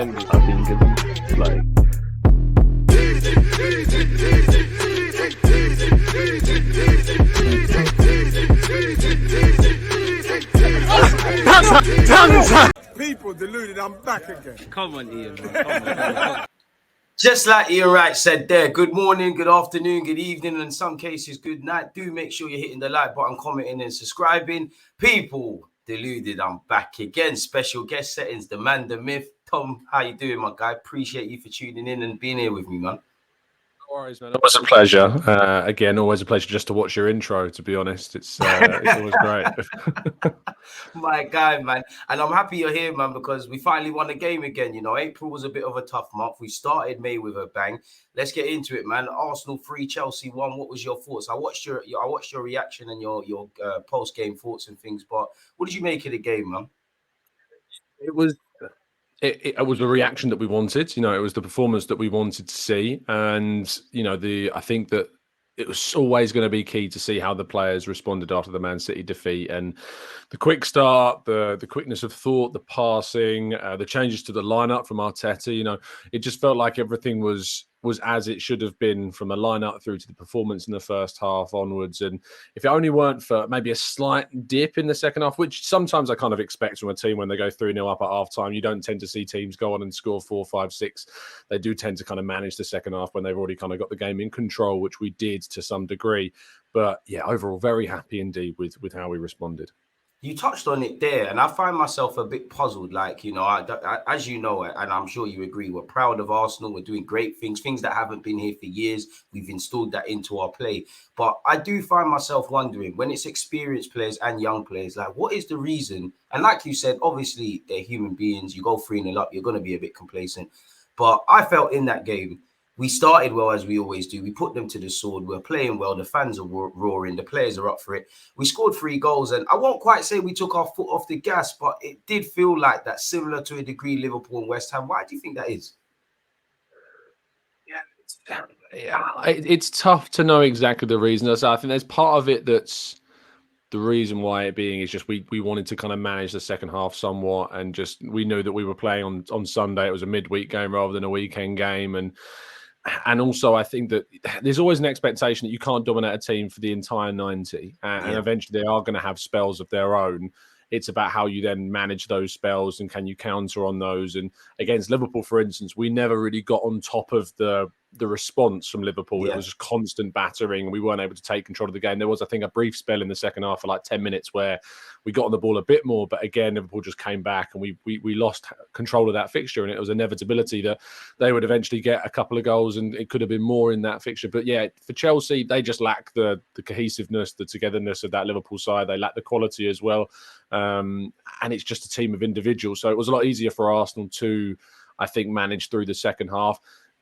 defenders, I think, like. People deluded, I'm back again. Come on, Ian, bro. Come on. Just like Ian Wright said there, good morning, good afternoon, good evening, and in some cases, good night. Do make sure you're hitting the like button, commenting, and subscribing. People deluded, I'm back again. Special guest settings, the man, the myth. Tom, how you doing, my guy? Appreciate you for tuning in and being here with me, man. No worries, man. Always a pleasure. Again, always a pleasure just to watch your intro, to be honest. It's always great. My guy, man. And I'm happy you're here, man, because we finally won a game again. You know, April was a bit of a tough month. We started May with a bang. Let's get into it, man. Arsenal 3, Chelsea 1. What was your thoughts? I watched your reaction and your post-game thoughts and things, but what did you make of the game, man? It was a reaction that we wanted. You know, it was the performance that we wanted to see. And, you know, I think that it was always going to be key to see how the players responded after the Man City defeat. And the quick start, the quickness of thought, the passing, the changes to the lineup from Arteta, you know, it just felt like everything was as it should have been from a lineup through to the performance in the first half onwards. And if it only weren't for maybe a slight dip in the second half, which sometimes I kind of expect from a team when they go 3-0 up at half time, you don't tend to see teams go on and score 4, 5, 6. They do tend to kind of manage the second half when they've already kind of got the game in control, which we did to some degree. But yeah, overall, very happy indeed with how we responded. You touched on it there, and I find myself a bit puzzled. Like, you know, as you know, and I'm sure you agree, we're proud of Arsenal. We're doing great things that haven't been here for years. We've installed that into our play. But I do find myself wondering, when it's experienced players and young players, like, what is the reason? And like you said, obviously, they're human beings. You go 3-0 up, you're going to be a bit complacent. But I felt in that game, we started well, as we always do. We put them to the sword. We're playing well. The fans are roaring. The players are up for it. We scored 3 goals. And I won't quite say we took our foot off the gas, but it did feel like that, similar to a degree Liverpool and West Ham. Why do you think that is? It's tough to know exactly the reason. I think there's part of it that's the reason why it being is just we wanted to kind of manage the second half somewhat. And just we knew that we were playing on Sunday. It was a midweek game rather than a weekend game. And also, I think that there's always an expectation that you can't dominate a team for the entire 90. And eventually they are going to have spells of their own. It's about how you then manage those spells and can you counter on those. And against Liverpool, for instance, we never really got on top of the response from Liverpool. It was just constant battering. We weren't able to take control of the game. There was, I think, a brief spell in the second half for like 10 minutes where we got on the ball a bit more. But again, Liverpool just came back and we lost control of that fixture. And it was inevitability that they would eventually get a couple of goals and it could have been more in that fixture. But yeah, for Chelsea, they just lack the cohesiveness, the togetherness of that Liverpool side. They lack the quality as well. And it's just a team of individuals. So it was a lot easier for Arsenal to, I think, manage through the second half.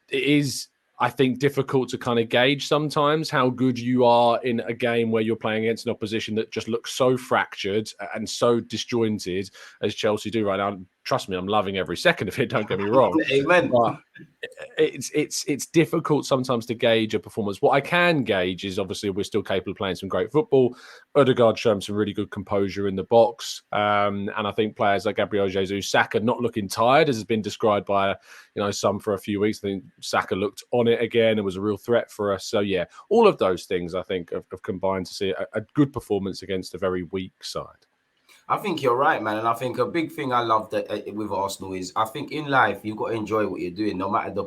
It is, I think, difficult to kind of gauge sometimes how good you are in a game where you're playing against an opposition that just looks so fractured and so disjointed as Chelsea do right now. Trust me, I'm loving every second of it. Don't get me wrong. Amen. But it's difficult sometimes to gauge a performance. What I can gauge is obviously we're still capable of playing some great football. Odegaard showing some really good composure in the box, and I think players like Gabriel Jesus, Xhaka not looking tired, as has been described by some for a few weeks. I think Xhaka looked on it again and was a real threat for us. So yeah, all of those things I think have combined to see a good performance against a very weak side. I think you're right, man. And I think a big thing I love that with Arsenal is I think in life, you've got to enjoy what you're doing, no matter the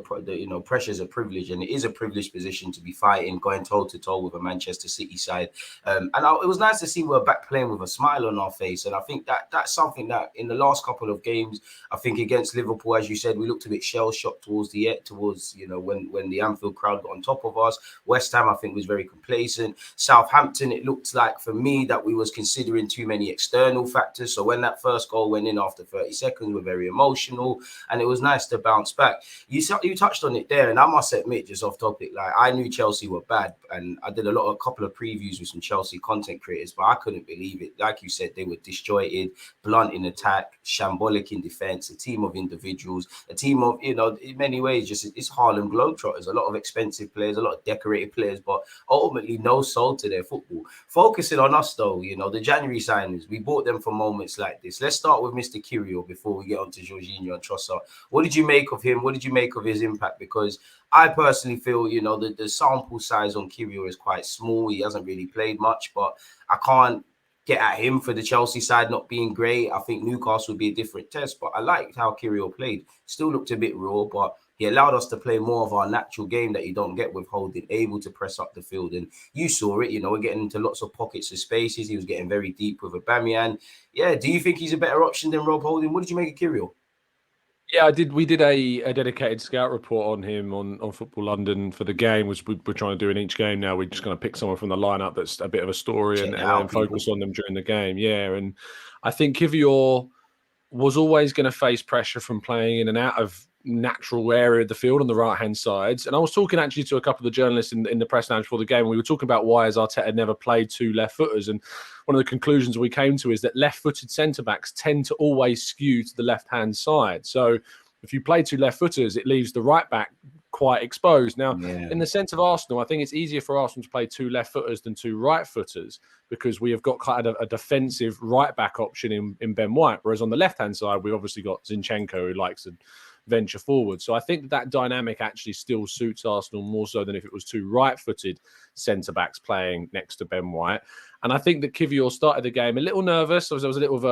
pressure is a privilege. And it is a privileged position to be fighting, going toe to toe with a Manchester City side. It was nice to see we're back playing with a smile on our face. And I think that's something that in the last couple of games, I think against Liverpool, as you said, we looked a bit shell-shocked towards when the Anfield crowd got on top of us. West Ham, I think, was very complacent. Southampton, it looked like for me that we was considering too many external factors. So when that first goal went in after 30 seconds, we're very emotional, and it was nice to bounce back. You touched on it there, and I must admit, just off topic, like I knew Chelsea were bad, and I did a couple of previews with some Chelsea content creators, but I couldn't believe it. Like you said, they were disjointed, blunt in attack, shambolic in defense, a team of individuals, a team of, in many ways, just it's Harlem Globetrotters, a lot of expensive players, a lot of decorated players, but ultimately no soul to their football. Focusing on us though, the January signings, we bought them for moments like this. Let's start with Mr. Kiwior before we get on to Jorginho and Trossard. What did you make of him? What did you make of his impact? Because I personally feel, you know, the sample size on Kiwior is quite small. He hasn't really played much, but I can't get at him for the Chelsea side not being great. I think Newcastle would be a different test, but I liked how Kiwior played. Still looked a bit raw, but he allowed us to play more of our natural game that you don't get with Holding, able to press up the field. And you saw it, you know, we're getting into lots of pockets of spaces. He was getting very deep with Aubameyang. Yeah, do you think he's a better option than Rob Holding? What did you make of Kiwior? Yeah, I did. We did a dedicated scout report on him on Football London for the game, which we're trying to do in each game now. We're just going to pick someone from the lineup that's a bit of a story and then focus on them during the game. Yeah, and I think Kiwior was always going to face pressure from playing in and out of natural area of the field on the right-hand sides. And I was talking actually to a couple of the journalists in the press lounge before the game. We were talking about why has Arteta never played two left-footers. And one of the conclusions we came to is that left-footed centre-backs tend to always skew to the left-hand side. So if you play two left-footers, it leaves the right-back quite exposed. Now, in the sense of Arsenal, I think it's easier for Arsenal to play two left-footers than two right-footers because we have got kind of a defensive right-back option in Ben White, whereas on the left-hand side, we've obviously got Zinchenko, who likes to venture forward. So I think that dynamic actually still suits Arsenal more so than if it was two right-footed centre-backs playing next to Ben White. And I think that Kiwior started the game a little nervous. There was a little of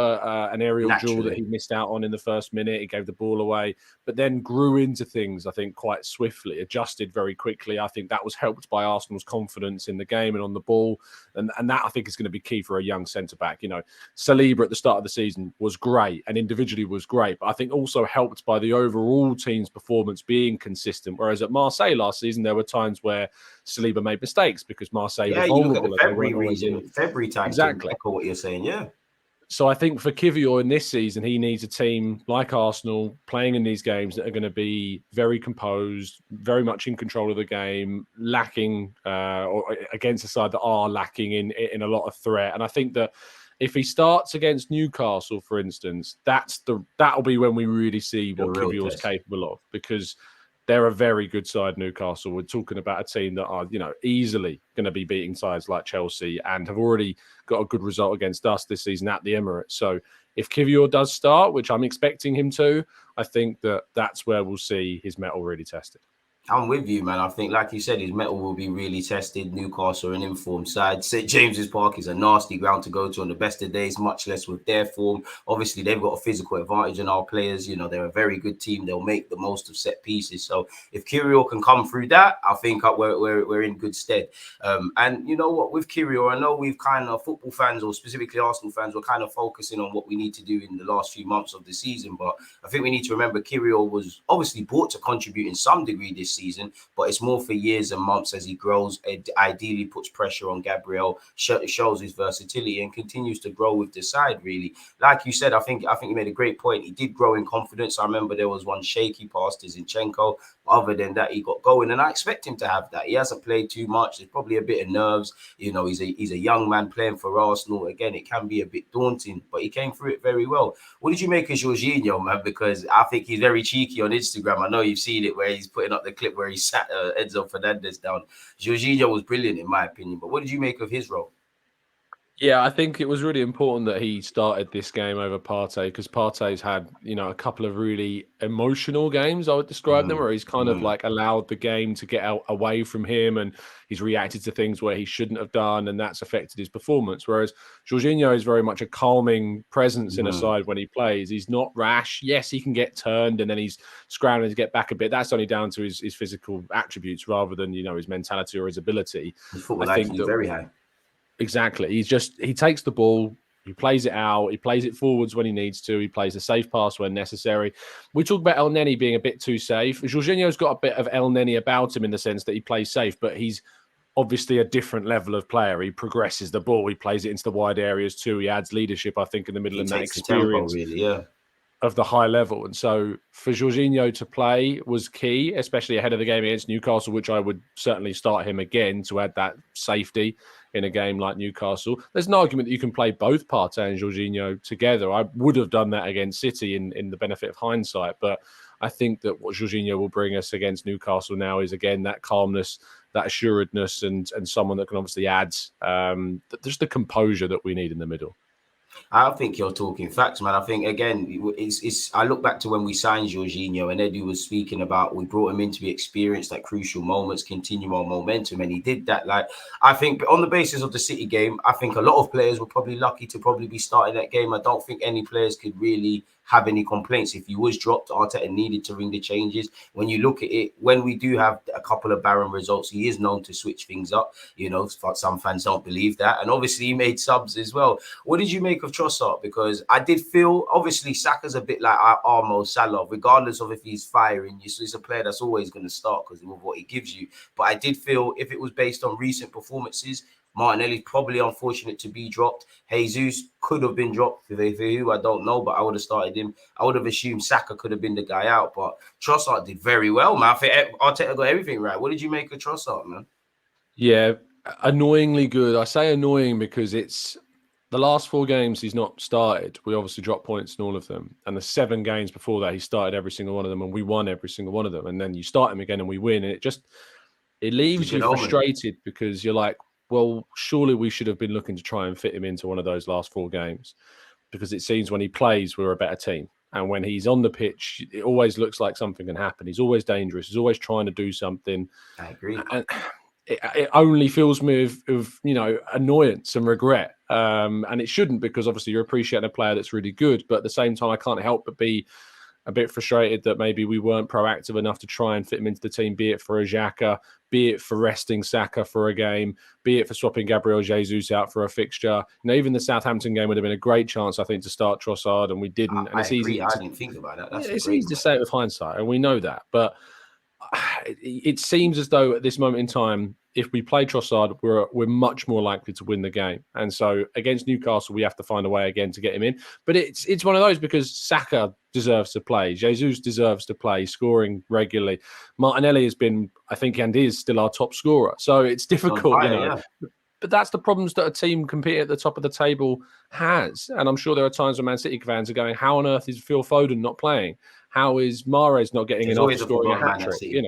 an aerial duel that he missed out on in the first minute. He gave the ball away, but then grew into things, I think, quite swiftly, adjusted very quickly. I think that was helped by Arsenal's confidence in the game and on the ball. And that, I think, is going to be key for a young centre-back. You know, Saliba at the start of the season was great and individually was great, but I think also helped by the overall team's performance being consistent. Whereas at Marseille last season, there were times where Saliba made mistakes because Marseille were vulnerable. You look at the February time. Exactly. Echo what you're saying, yeah. So I think for Kiwior in this season, he needs a team like Arsenal playing in these games that are going to be very composed, very much in control of the game, lacking or against a side that are lacking in a lot of threat. And I think that if he starts against Newcastle, for instance, that'll be when we really see what Kiwior is capable of, because they're a very good side, Newcastle. We're talking about a team that are, you know, easily going to be beating sides like Chelsea and have already got a good result against us this season at the Emirates. So if Kiwior does start, which I'm expecting him to, I think that's where we'll see his mettle really tested. I'm with you, man. I think, like you said, his mettle will be really tested. Newcastle are an informed side. St. James's Park is a nasty ground to go to on the best of days, much less with their form. Obviously, they've got a physical advantage in our players. You know, they're a very good team. They'll make the most of set pieces. So if Kiwior can come through that, I think we're in good stead. And you know what, with Kiwior, I know we've kind of, football fans or specifically Arsenal fans, we're kind of focusing on what we need to do in the last few months of the season. But I think we need to remember Kiwior was obviously brought to contribute in some degree this season, but it's more for years and months as he grows. It ideally puts pressure on Gabriel, shows his versatility and continues to grow with the side, really. Like you said, I think you made a great point. He did grow in confidence. I remember there was one shaky pass to Zinchenko. Other than that, he got going, and I expect him to have that. He hasn't played too much. There's probably a bit of nerves. You know, he's a young man playing for Arsenal. Again, it can be a bit daunting, but he came through it very well. What did you make of Jorginho, man? Because I think he's very cheeky on Instagram. I know you've seen it where he's putting up the clip where he sat Enzo Fernandez down. Jorginho was brilliant in my opinion, but what did you make of his role? Yeah, I think it was really important that he started this game over Partey, because Partey's had, you know, a couple of really emotional games, I would describe them, where he's kind of like allowed the game to get away from him and he's reacted to things where he shouldn't have done, and that's affected his performance. Whereas Jorginho is very much a calming presence in a side when he plays. He's not rash. Yes, he can get turned and then he's scrambling to get back a bit. That's only down to his physical attributes rather than, you know, his mentality or his ability. His football IQ is very high. Exactly. He takes the ball, he plays it out, he plays it forwards when he needs to, he plays a safe pass when necessary. We talk about El Neni being a bit too safe. Jorginho's got a bit of El Neni about him in the sense that he plays safe, but he's obviously a different level of player. He progresses the ball, he plays it into the wide areas too. He adds leadership, I think, in the middle of that experience. Tempo, really, yeah. Of the high level. And so for Jorginho to play was key, especially ahead of the game against Newcastle, which I would certainly start him again to add that safety in a game like Newcastle. There's an argument that you can play both Partey and Jorginho together. I would have done that against City in the benefit of hindsight, but I think that what Jorginho will bring us against Newcastle now is, again, that calmness, that assuredness, and someone that can obviously add just the composure that we need in the middle. I think you're talking facts, man. I think again, it's. I look back to when we signed Jorginho, and Eddie was speaking about we brought him in to be experienced at crucial moments, continue our momentum, and he did that. Like I think on the basis of the City game, I think a lot of players were probably lucky to probably be starting that game. I don't think any players could really have any complaints. If he was dropped, Arteta needed to ring the changes. When you look at it, when we do have a couple of barren results, he is known to switch things up. You know, some fans don't believe that, and obviously he made subs as well. What did you make of Trossard? Because I did feel, obviously, Saka's a bit like Armo Salah, regardless of if he's firing. He's a player that's always going to start because of what he gives you. But I did feel if it was based on recent performances, Martinelli's probably unfortunate to be dropped. Jesus could have been dropped for who, I don't know, but I would have started him. I would have assumed Saka could have been the guy out, but Trossard did very well, man. I think Arteta got everything right. What did you make of Trossard, man? Yeah, annoyingly good. I say annoying because it's the last 4 games he's not started. We obviously dropped points in all of them. And the 7 games before that, he started every single one of them and we won every single one of them. And then you start him again and we win. And it leaves you frustrated because you're like, well, surely we should have been looking to try and fit him into one of those last 4 games, because it seems when he plays, we're a better team. And when he's on the pitch, it always looks like something can happen. He's always dangerous. He's always trying to do something. I agree. And it only fills me of annoyance and regret. And it shouldn't, because obviously you're appreciating a player that's really good. But at the same time, I can't help but be a bit frustrated that maybe we weren't proactive enough to try and fit him into the team, be it for a Xhaka, be it for resting Saka for a game, be it for swapping Gabriel Jesus out for a fixture. Even the Southampton game would have been a great chance, I think, to start Trossard, and we didn't. And it's easy. I didn't think about that. It's easy to say it with hindsight, and we know that. But it seems as though at this moment in time, if we play Trossard, we're much more likely to win the game. And so against Newcastle, we have to find a way again to get him in. But it's one of those, because Saka deserves to play. Jesus deserves to play, scoring regularly. Martinelli has been, I think, and is still our top scorer. So it's difficult, Yeah. But that's the problems that a team competing at the top of the table has. And I'm sure there are times when Man City fans are going, how on earth is Phil Foden not playing? How is Mahrez not getting enough scoring a hat-trick?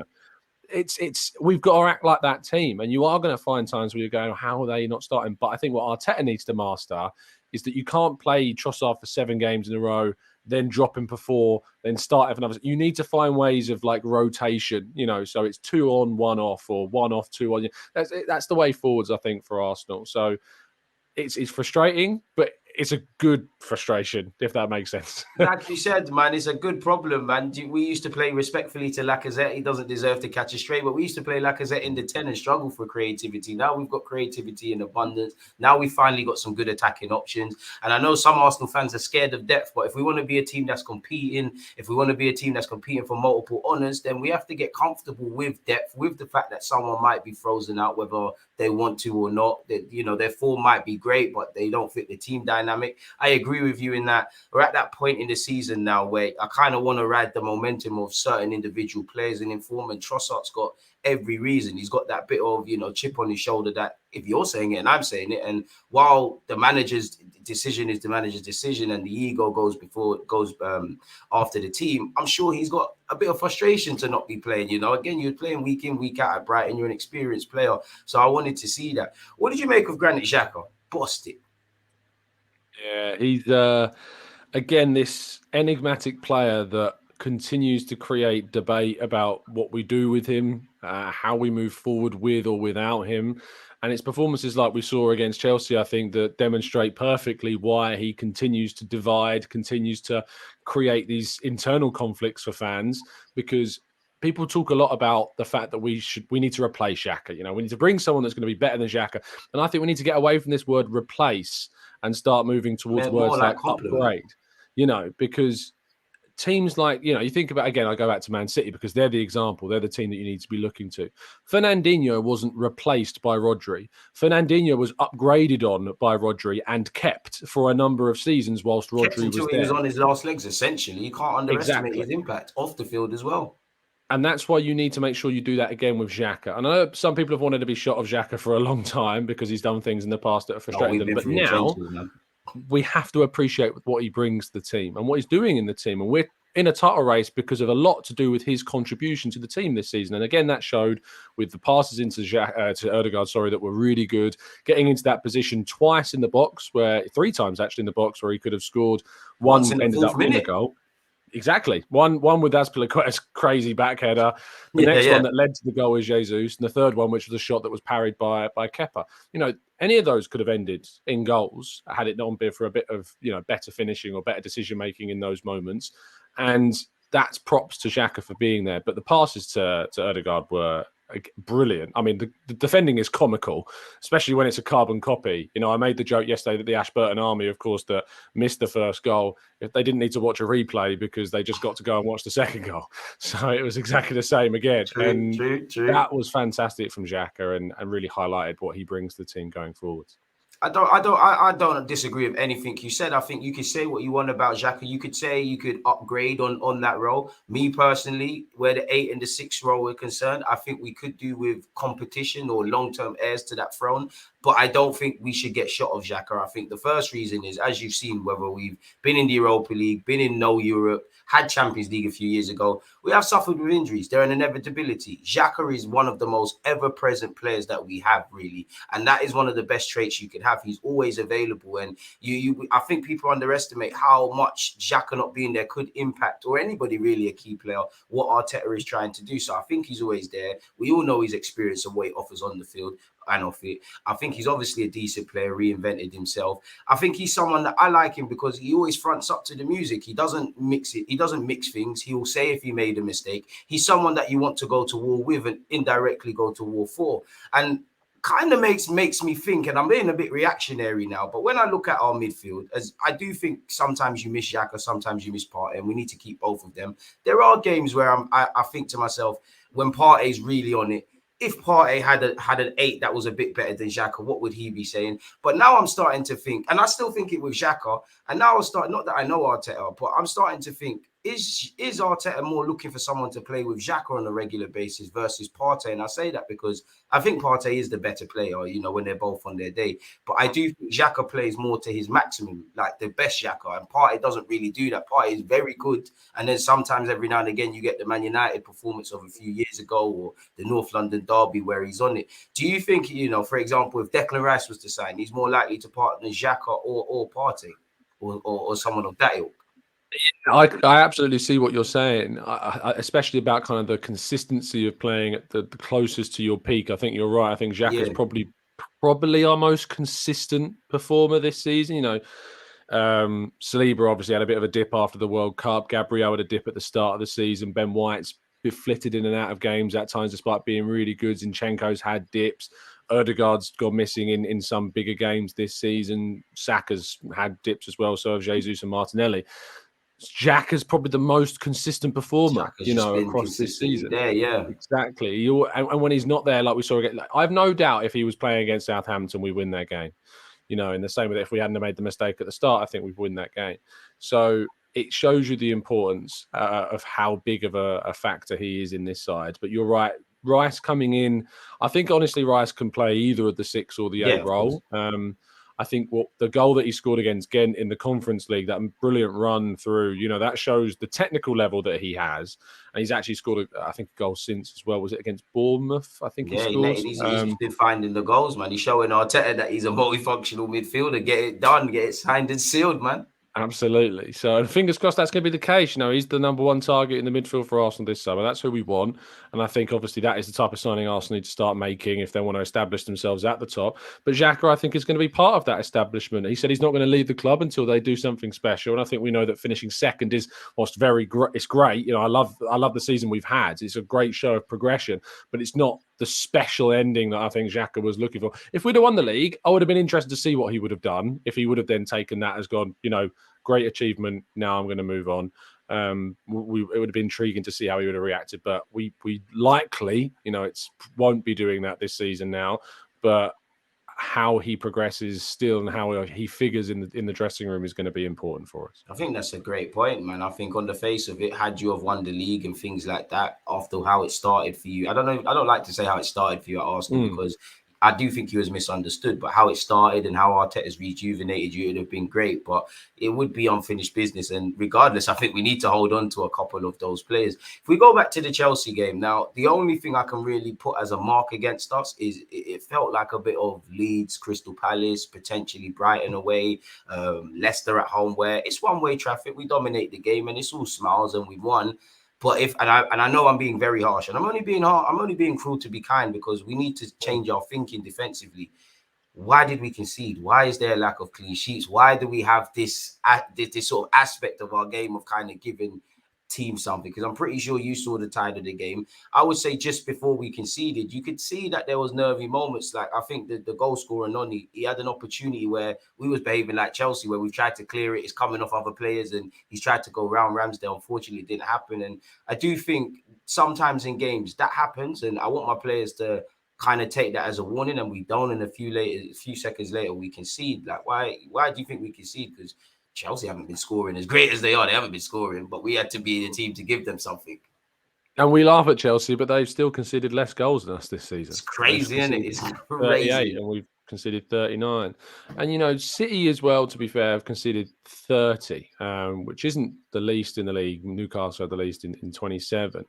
We've got to act like that team, and you are going to find times where you're going, how are they not starting? But I think what Arteta needs to master is that you can't play Trossard for 7 games in a row, then drop him for 4, then start him for another. You need to find ways of like rotation, so it's 2 on, 1 off, or 1 off, 2 on. That's the way forwards, I think, for Arsenal. So it's frustrating, but it's a good frustration, if that makes sense. Like you said, man, it's a good problem, man. We used to play respectfully to Lacazette. He doesn't deserve to catch a straight, but we used to play Lacazette in the 10 and struggle for creativity. Now we've got creativity in abundance. Now we finally got some good attacking options. And I know some Arsenal fans are scared of depth, but if we want to be a team that's competing, if we want to be a team that's competing for multiple honours, then we have to get comfortable with depth, with the fact that someone might be frozen out, whether they want to or not. That, their form might be great, but they don't fit the team dynamic. I agree with you in that we're at that point in the season now where I kind of want to ride the momentum of certain individual players in form, and Trossard's got every reason. He's got that bit of, chip on his shoulder that, if you're saying it and I'm saying it, and while the manager's decision is the manager's decision and the ego goes after the team, I'm sure he's got a bit of frustration to not be playing. Again, you're playing week in, week out at Brighton. You're an experienced player. So I wanted to see that. What did you make of Granit Xhaka? Bossed it. Yeah, he's again this enigmatic player that continues to create debate about what we do with him, how we move forward with or without him. And it's performances like we saw against Chelsea, I think, that demonstrate perfectly why he continues to divide, continues to create these internal conflicts for fans, because people talk a lot about the fact that we need to replace Xhaka. We need to bring someone that's going to be better than Xhaka. And I think we need to get away from this word replace and start moving towards words like upgrade, because teams like, you think about, again, I go back to Man City because they're the example. They're the team that you need to be looking to. Fernandinho wasn't replaced by Rodri. Fernandinho was upgraded on by Rodri and kept for a number of seasons whilst Rodri was there. He was on his last legs, essentially. You can't underestimate his impact off the field as well. And that's why you need to make sure you do that again with Xhaka. And I know some people have wanted to be shot of Xhaka for a long time because he's done things in the past that have frustrated them. But now we have to appreciate what he brings to the team and what he's doing in the team. And we're in a title race because of a lot to do with his contribution to the team this season. And again, that showed with the passes into to Ødegaard, that were really good, getting into that position twice in the box, 3 times actually in the box where he could have scored. One ended up in a goal. Exactly. One with Azpilicueta's crazy back header. The next one that led to the goal is Jesus. And the third one, which was a shot that was parried by Kepa. Any of those could have ended in goals had it not been for a bit of, better finishing or better decision-making in those moments. And that's props to Xhaka for being there. But the passes to Ødegaard were brilliant. I mean, the defending is comical, especially when it's a carbon copy. I made the joke yesterday that the Ashburton Army, of course, that missed the first goal, if they didn't need to watch a replay because they just got to go and watch the second goal. So it was exactly the same again. True. That was fantastic from Xhaka and really highlighted what he brings to the team going forward. I don't disagree with anything you said. I think you could say what you want about Xhaka. You could say you could upgrade on that role. Me personally, where the 8 and the 6 role were concerned, I think we could do with competition or long-term heirs to that throne. But I don't think we should get shot of Xhaka. I think the first reason is, as you've seen, whether we've been in the Europa League, been in No Europe, had Champions League a few years ago, we have suffered with injuries. They're an inevitability. Xhaka is one of the most ever-present players that we have, really. And that is one of the best traits you could have. He's always available. And I think people underestimate how much Xhaka not being there could impact, or anybody really, a key player, what Arteta is trying to do. So I think he's always there. We all know his experience and what he offers on the field and off it. I think he's obviously a decent player, reinvented himself. I think he's someone that I like him because he always fronts up to the music. He doesn't mix it. He doesn't mix things. He will say if he made a mistake. He's someone that you want to go to war with and indirectly go to war for. And kind of makes me think, and I'm being a bit reactionary now, but when I look at our midfield, as I do think sometimes you miss Xhaka, sometimes you miss Partey, and we need to keep both of them. There are games where I think to myself, when Partey's really on it, if Partey had an 8 that was a bit better than Xhaka, what would he be saying? But now I'm starting to think, and I still think it with Xhaka, and now I'll start, not that I know Arteta, but I'm starting to think, is Arteta more looking for someone to play with Xhaka on a regular basis versus Partey? And I say that because I think Partey is the better player, when they're both on their day. But I do think Xhaka plays more to his maximum, like the best Xhaka, and Partey doesn't really do that. Partey is very good. And then sometimes every now and again, you get the Man United performance of a few years ago or the North London derby where he's on it. Do you think, for example, if Declan Rice was to sign, he's more likely to partner Xhaka or Partey or someone of that ilk? I absolutely see what you're saying, especially about kind of the consistency of playing at the closest to your peak. I think you're right. I think Xhaka is probably our most consistent performer this season. Saliba obviously had a bit of a dip after the World Cup. Gabriel had a dip at the start of the season. Ben White's been flitted in and out of games at times despite being really good. Zinchenko's had dips. Ødegaard's gone missing in some bigger games this season. Saka's had dips as well. So have Jesus and Martinelli. Xhaka's probably the most consistent performer, across this season. Yeah, exactly. And when he's not there, like we saw again, I have no doubt if he was playing against Southampton, we win that game. In the same way that if we hadn't made the mistake at the start, I think we'd win that game. So it shows you the importance of how big of a factor he is in this side. But you're right, Rice coming in, I think honestly Rice can play either of the 6 or the 8 role. I think the goal that he scored against Ghent in the Conference League, that brilliant run through, that shows the technical level that he has. And he's actually scored, a goal since as well. Was it against Bournemouth? I think he scored. He's been finding the goals, man. He's showing Arteta that he's a multifunctional midfielder. Get it done, get it signed and sealed, man. Absolutely. So, and fingers crossed that's going to be the case. He's the number 1 target in the midfield for Arsenal this summer. That's who we want. And I think obviously that is the type of signing Arsenal need to start making if they want to establish themselves at the top. But Xhaka, I think, is going to be part of that establishment. He said he's not going to leave the club until they do something special. And I think we know that finishing second is it's great. I love the season we've had. It's a great show of progression, but it's not the special ending that I think Xhaka was looking for. If we'd have won the league, I would have been interested to see what he would have done. If he would have then taken that as gone, great achievement. Now I'm going to move on. It would have been intriguing to see how he would have reacted, but we likely, won't be doing that this season now. But how he progresses still and how he figures in the dressing room is going to be important for us. I think that's a great point, man. I think on the face of it, had you have won the league and things like that after how it started for you, I don't know. I don't like to say how it started for you at Arsenal because I do think he was misunderstood, but how it started and how Arteta's rejuvenated you would have been great, but it would be unfinished business. And regardless, I think we need to hold on to a couple of those players. If we go back to the Chelsea game now, the only thing I can really put as a mark against us is it felt like a bit of Leeds, Crystal Palace, potentially Brighton away, Leicester at home, where it's one-way traffic. We dominate the game and it's all smiles and we won. But I know I'm being very harsh, and I'm only being cruel to be kind, because we need to change our thinking defensively. Why did we concede? Why is there a lack of clean sheets? Why do we have this sort of aspect of our game of kind of giving team something? Because I'm pretty sure you saw the tide of the game. I would say just before we conceded, you could see that there was nervy moments. Like, I think the goal scorer, Noni, he had an opportunity where we was behaving like Chelsea, where we've tried to clear it. It's coming off other players and he's tried to go round Ramsdale. Unfortunately, it didn't happen. And I do think sometimes in games that happens. And I want my players to kind of take that as a warning, and we don't. And a few seconds later, we concede. Like, why do you think we concede? Because Chelsea haven't been scoring as great as they are. They haven't been scoring, but we had to be the team to give them something. And we laugh at Chelsea, but they've still conceded less goals than us this season. It's crazy, isn't it? It's 38, crazy. and we've conceded 39. And, City as well, to be fair, have conceded 30, which isn't the least in the league. Newcastle are the least in 27.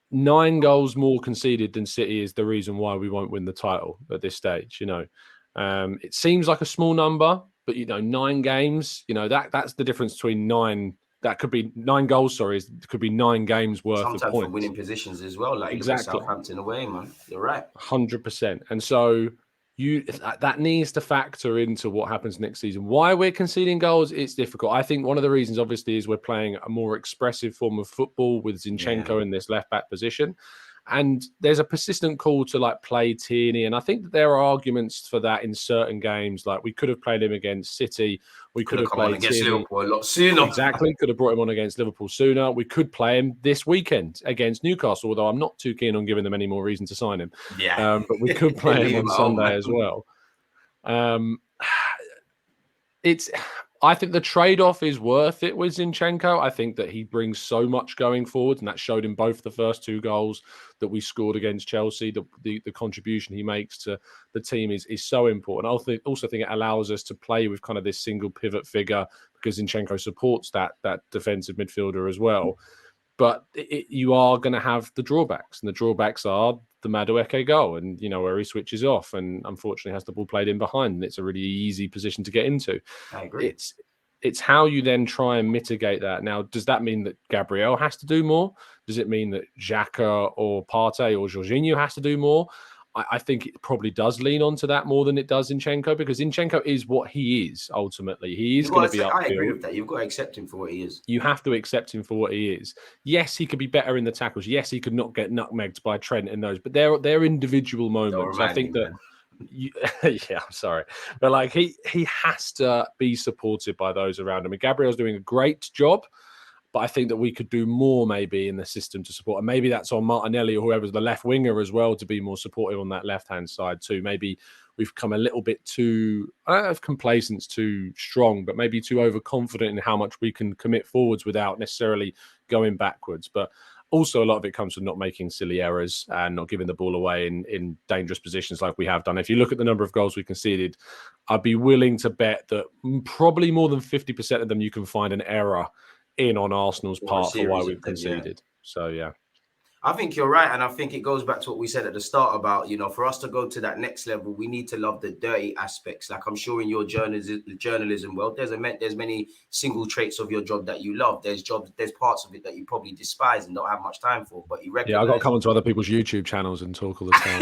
9 goals more conceded than City is the reason why we won't win the title at this stage. It seems like a small number, but 9 games, that's the difference between 9. That could be 9 goals. Sorry, it could be 9 games worth Sometimes of points. for winning positions as well, like exactly. Southampton away, man. You're right, 100%. And so that needs to factor into what happens next season. Why we're conceding goals, it's difficult. I think one of the reasons, obviously, is we're playing a more expressive form of football with Zinchenko in this left back position. And there's a persistent call to play Tierney. And I think that there are arguments for that in certain games. Like, we could have played him against City. We could have played against Tierney Liverpool a lot sooner. Exactly. Could have brought him on against Liverpool sooner. We could play him this weekend against Newcastle, although I'm not too keen on giving them any more reason to sign him. Yeah. But we could play him on Sunday as well. I think the trade-off is worth it with Zinchenko. I think that he brings so much going forward, and that showed in both the first 2 goals that we scored against Chelsea. The contribution he makes to the team is so important. I also think it allows us to play with kind of this single pivot figure, because Zinchenko supports that defensive midfielder as well. But you are going to have the drawbacks, and the drawbacks are the Madueke goal, and where he switches off and unfortunately has the ball played in behind, and it's a really easy position to get into. I agree. It's how you then try and mitigate that. Now, does that mean that Gabriel has to do more? Does it mean that Xhaka or Partey or Jorginho has to do more? I think it probably does lean onto that more than it does Zinchenko, because Zinchenko is what he is ultimately. He is going to be upfield. I agree with that. You've got to accept him for what he is. You have to accept him for what he is. Yes, he could be better in the tackles. Yes, he could not get nutmegged by Trent in those, but they're individual moments. I think that. Yeah, I'm sorry, but he has to be supported by those around him. And Gabriel's doing a great job. But I think that we could do more maybe in the system to support. And maybe that's on Martinelli or whoever's the left winger as well, to be more supportive on that left-hand side too. Maybe we've come a little bit too, I don't know if complacent's too strong, but maybe too overconfident in how much we can commit forwards without necessarily going backwards. But also a lot of it comes from not making silly errors and not giving the ball away in dangerous positions like we have done. If you look at the number of goals we conceded, I'd be willing to bet that probably more than 50% of them you can find an error in on Arsenal's part for why we've conceded. So, yeah. I think you're right. And I think it goes back to what we said at the start about, for us to go to that next level, we need to love the dirty aspects. Like, I'm sure in your journalism world, there's many single traits of your job that you love. There's parts of it that you probably despise and don't have much time for, but you recognize. Yeah, I've got to come onto other people's YouTube channels and talk all the time.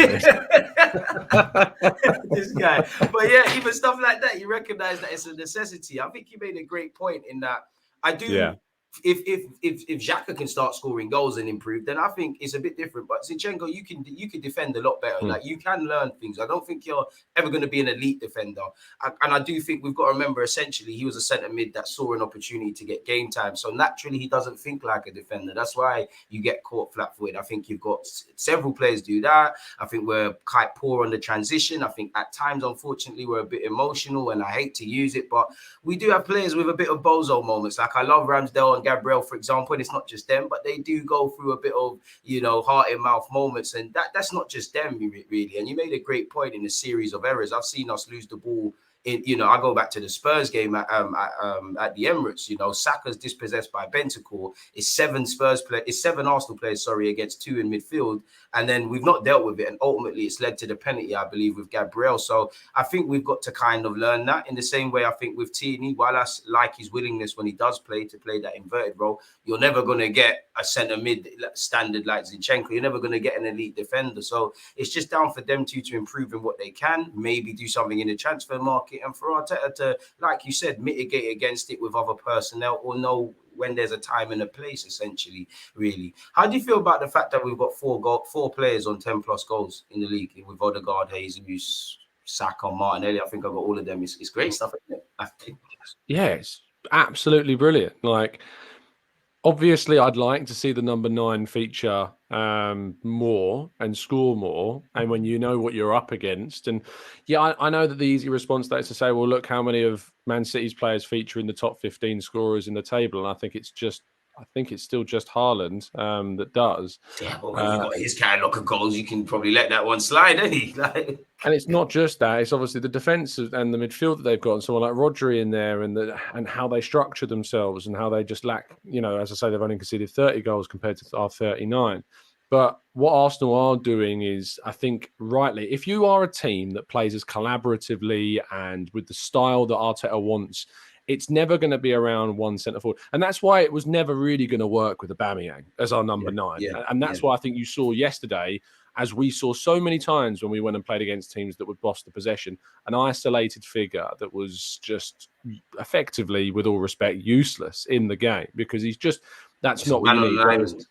This guy. But yeah, even stuff like that, you recognize that it's a necessity. I think you made a great point in that. I do. Yeah. If Xhaka can start scoring goals and improve, then I think it's a bit different. But Zinchenko, you can defend a lot better. Like, you can learn things. I don't think you're ever going to be an elite defender. And I do think we've got to remember, essentially, he was a centre mid that saw an opportunity to get game time. So naturally, he doesn't think like a defender. That's why you get caught flat-footed. I think you've got several players do that. I think we're quite poor on the transition. I think at times, unfortunately, we're a bit emotional, and I hate to use it, but we do have players with a bit of bozo moments. Like, I love Ramsdale on Gabriel, for example, and it's not just them, but they do go through a bit of, heart in mouth moments. And that's not just them, really. And you made a great point in a series of errors. I've seen us lose the ball. I go back to the Spurs game at the Emirates. Saka's dispossessed by Bentancur. It's seven Arsenal players, against 2 in midfield, and then we've not dealt with it. And ultimately, it's led to the penalty, I believe, with Gabriel. So I think we've got to kind of learn that. In the same way, I think with Tierney, while I like his willingness when he does play to play that inverted role, you're never going to get a centre mid standard like Zinchenko. You're never going to get an elite defender. So it's just down for them to improve in what they can. Maybe do something in the transfer market. And for Arteta to, like you said, mitigate against it with other personnel or know when there's a time and a place, essentially, really. How do you feel about the fact that we've got four players on 10 plus goals in the league with Odegaard, Jesus, Saka, Martinelli? I think I've got all of them. It's great stuff, isn't it? I think. Yeah, it's absolutely brilliant. Like, obviously, I'd like to see the number 9 feature more and score more. And when you know what you're up against, and I know that the easy response to that is to say, well, look how many of Man City's players feature in the top 15 scorers in the table. And I think it's still just Haaland that does. Yeah, well, when you've got his catalogue of goals, you can probably let that one slide, ain't he? And it's not just that; it's obviously the defence and the midfield that they've got, and someone like Rodri in there, and how they structure themselves, and how they just lack. As I say, they've only conceded 30 goals compared to our 39. But what Arsenal are doing is, I think, rightly, if you are a team that plays as collaboratively and with the style that Arteta wants, it's never going to be around one centre forward. And that's why it was never really going to work with Aubameyang as our number 9. And that's why I think you saw yesterday, as we saw so many times when we went and played against teams that would boss the possession, an isolated figure that was just effectively, with all respect, useless in the game, because that's not what you need.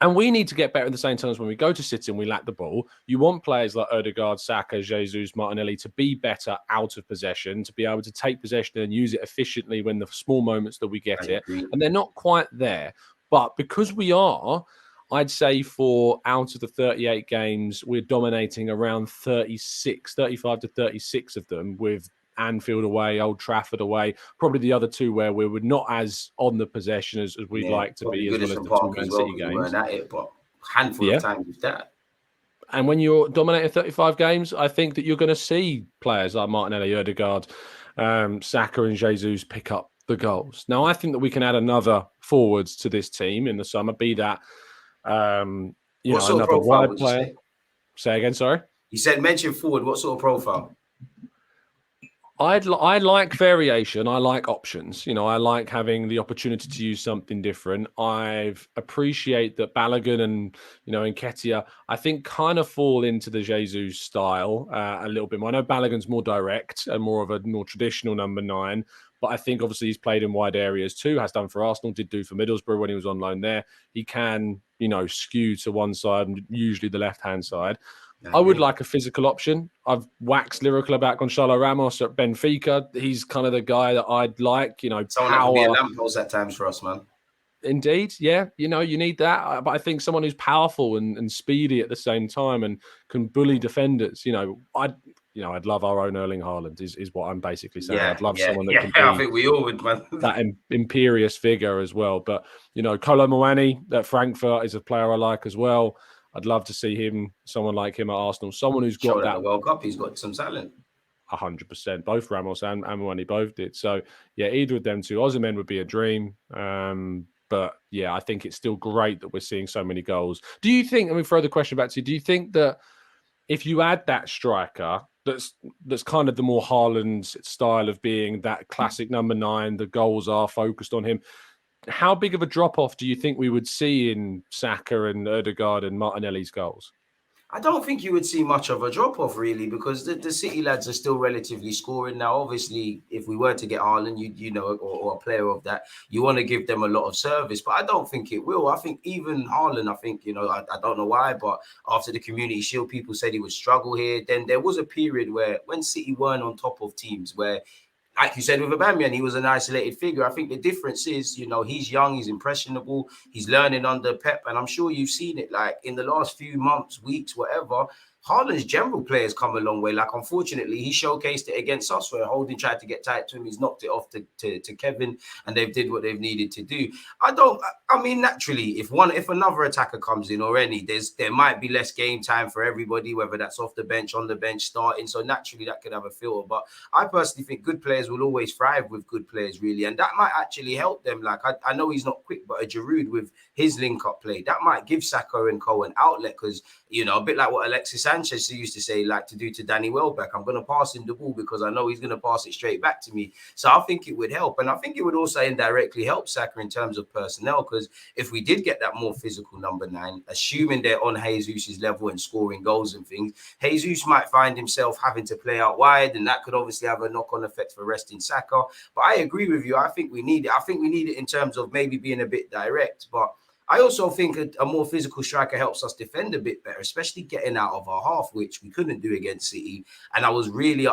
And we need to get better at the same time as when we go to City and we lack the ball. You want players like Odegaard, Saka, Jesus, Martinelli to be better out of possession, to be able to take possession and use it efficiently when the small moments that we get it. And they're not quite there. But because we are, I'd say for out of the 38 games, we're dominating around 35 to 36 of them, with Anfield away, Old Trafford away, probably the other two where we were not as on the possession as we'd like to be, as well as the two Man City games. We weren't at it, but handful of times with that. And when you're dominating 35 games, I think that you're going to see players like Martinelli, Odegaard, Saka and Jesus pick up the goals. Now, I think that we can add another forwards to this team in the summer, be that another wide player. Say again, sorry? You said mention forward. What sort of profile? I like variation. I like options. I like having the opportunity to use something different. I appreciate that Balogun and Nketiah, I think, kind of fall into the Jesus style a little bit more. I know Balogun's more direct and more of a more traditional number 9, but I think obviously he's played in wide areas too. Has done for Arsenal. Did do for Middlesbrough when he was on loan there. He can skew to one side, and usually the left hand side. I would like a physical option. I've waxed lyrical about Gonçalo Ramos at Benfica. He's kind of the guy that I'd like, Someone power. That can be a lamppost at times for us, man. Indeed, yeah. You need that. But I think someone who's powerful and speedy at the same time and can bully defenders. I'd love our own Erling Haaland is what I'm basically saying. I'd love someone that can be I think we all would, man. that imperious figure as well. But, Kolo Muani at Frankfurt is a player I like as well. I'd love to see him, someone like him at Arsenal, someone who's got that World Cup. He's got some talent. 100%. Both Ramos and Muani both did. So, either of them two. Osimhen would be a dream. But, I think it's still great that we're seeing so many goals. Do you think, let me throw the question back to you, do you think that if you add that striker, that's kind of the more Haaland style of being that classic number 9, the goals are focused on him, how big of a drop-off do you think we would see in Saka and Odegaard and Martinelli's goals? I don't think you would see much of a drop-off, really, because the City lads are still relatively scoring now. Obviously, if we were to get Haaland, or a player of that, you want to give them a lot of service. But I don't think it will. I think even Haaland, I don't know why, but after the Community Shield, people said he would struggle here. Then there was a period where when City weren't on top of teams, where, like you said with Aubameyang, he was an isolated figure. I think the difference is, he's young, he's impressionable, he's learning under Pep, and I'm sure you've seen it. Like in the last few months, weeks, whatever, Haaland's general players come a long way. Like, unfortunately, he showcased it against us where Holding tried to get tight to him. He's knocked it off to Kevin, and they've did what they've needed to do. I mean, naturally, if another attacker comes in already, there might be less game time for everybody, whether that's off the bench, on the bench, starting. So naturally, that could have a filter. But I personally think good players will always thrive with good players, really, and that might actually help them. Like, I know he's not quick, but a Giroud with his link-up play, that might give Saka and Co an outlet, because, you know, a bit like what Alexis Sanchez used to say, like to do to Danny Welbeck, I'm going to pass him the ball because I know he's going to pass it straight back to me. So I think it would help. And I think it would also indirectly help Saka in terms of personnel, because if we did get that more physical number 9, assuming they're on Jesus' level and scoring goals and things, Jesus might find himself having to play out wide, and that could obviously have a knock-on effect for resting Saka. But I agree with you. I think we need it. I think we need it in terms of maybe being a bit direct, but I also think a more physical striker helps us defend a bit better, especially getting out of our half, which we couldn't do against City. And I was really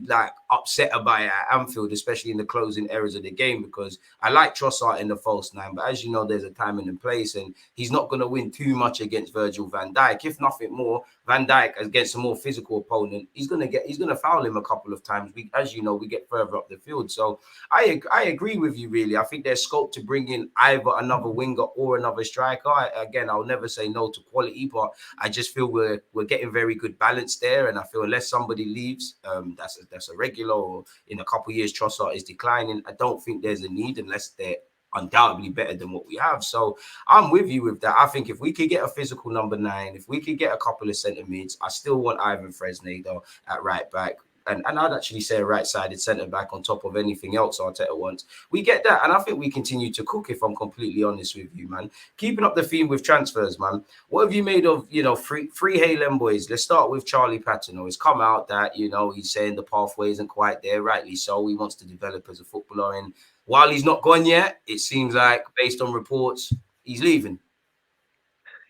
like upset about it at Anfield, especially in the closing errors of the game, because I like Trossard in the false 9, but as you know, there's a time and a place, and he's not going to win too much against Virgil van Dijk. If nothing more, Van Dijk against a more physical opponent, he's going to foul him a couple of times. As you know, we get further up the field. So I agree with you, really. I think there's scope to bring in either another winger or another striker. Again, I'll never say no to quality, but I just feel we're getting very good balance there. And I feel unless somebody leaves, that's a regular, or in a couple of years Trossard is declining, I don't think there's a need unless they're undoubtedly better than what we have. So I'm with you with that. I think if we could get a physical number 9, if we could get a couple of centre mids, I still want Ivan Fresneda at right back. And I'd actually say a right-sided centre-back on top of anything else Arteta wants. We get that, and I think we continue to cook, if I'm completely honest with you, man. Keeping up the theme with transfers, man. What have you made of, you know, free Haaland boys? Let's start with Charlie Patino. It's come out that, you know, he's saying the pathway isn't quite there, rightly so. He wants to develop as a footballer, and while he's not gone yet, it seems like, based on reports, he's leaving.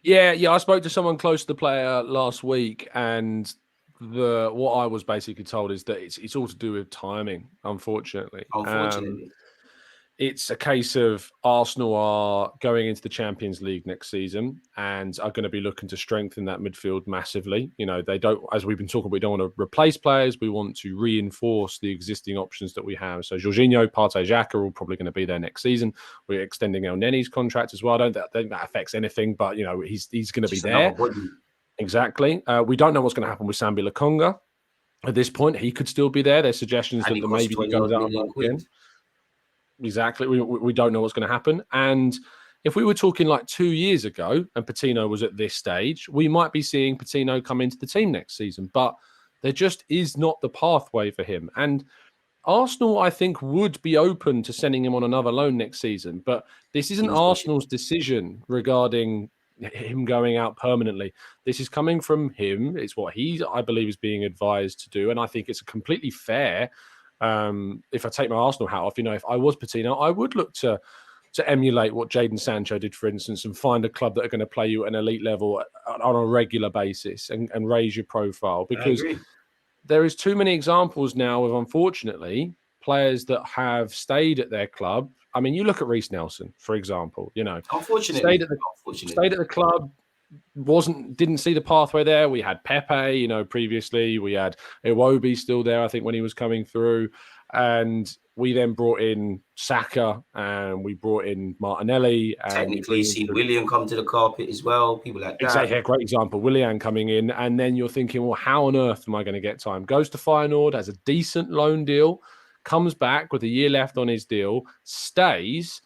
Yeah. I spoke to someone close to the player last week, and what I was basically told is that it's all to do with timing, unfortunately. It's a case of Arsenal are going into the Champions League next season and are going to be looking to strengthen that midfield massively. You know, they don't, as we've been talking, we don't want to replace players. We want to reinforce the existing options that we have. So Jorginho, Partey, Xhaka are all probably going to be there next season. We're extending El Neni's contract as well. I don't think that affects anything, but, you know, he's going to be there. Exactly. We don't know what's going to happen with Sambi Lokonga. At this point, he could still be there. There's suggestions that maybe he goes out again. Exactly. We don't know what's going to happen. And if we were talking like 2 years ago and Patino was at this stage, we might be seeing Patino come into the team next season. But there just is not the pathway for him. And Arsenal, I think, would be open to sending him on another loan next season. But this isn't Arsenal's decision regarding him going out permanently. This is coming from him. It's what I believe, is being advised to do. And I think it's completely fair. If I take my Arsenal hat off, you know, if I was Patino, I would look to emulate what Jadon Sancho did, for instance, and find a club that are going to play you at an elite level on a regular basis and raise your profile. Because there is too many examples now of, unfortunately, players that have stayed at their club. I mean, you look at Reece Nelson, for example, you know, stayed at the club, didn't see the pathway there. We had Pepe, you know, previously. We had Iwobi still there, I think, when he was coming through. And we then brought in Saka and we brought in Martinelli. And technically, you've seen Willian come to the carpet as well, people like that. Exactly, yeah, great example. Willian coming in. And then you're thinking, well, how on earth am I going to get time? Goes to Feyenoord, has a decent loan deal, comes back with a year left on his deal, stays,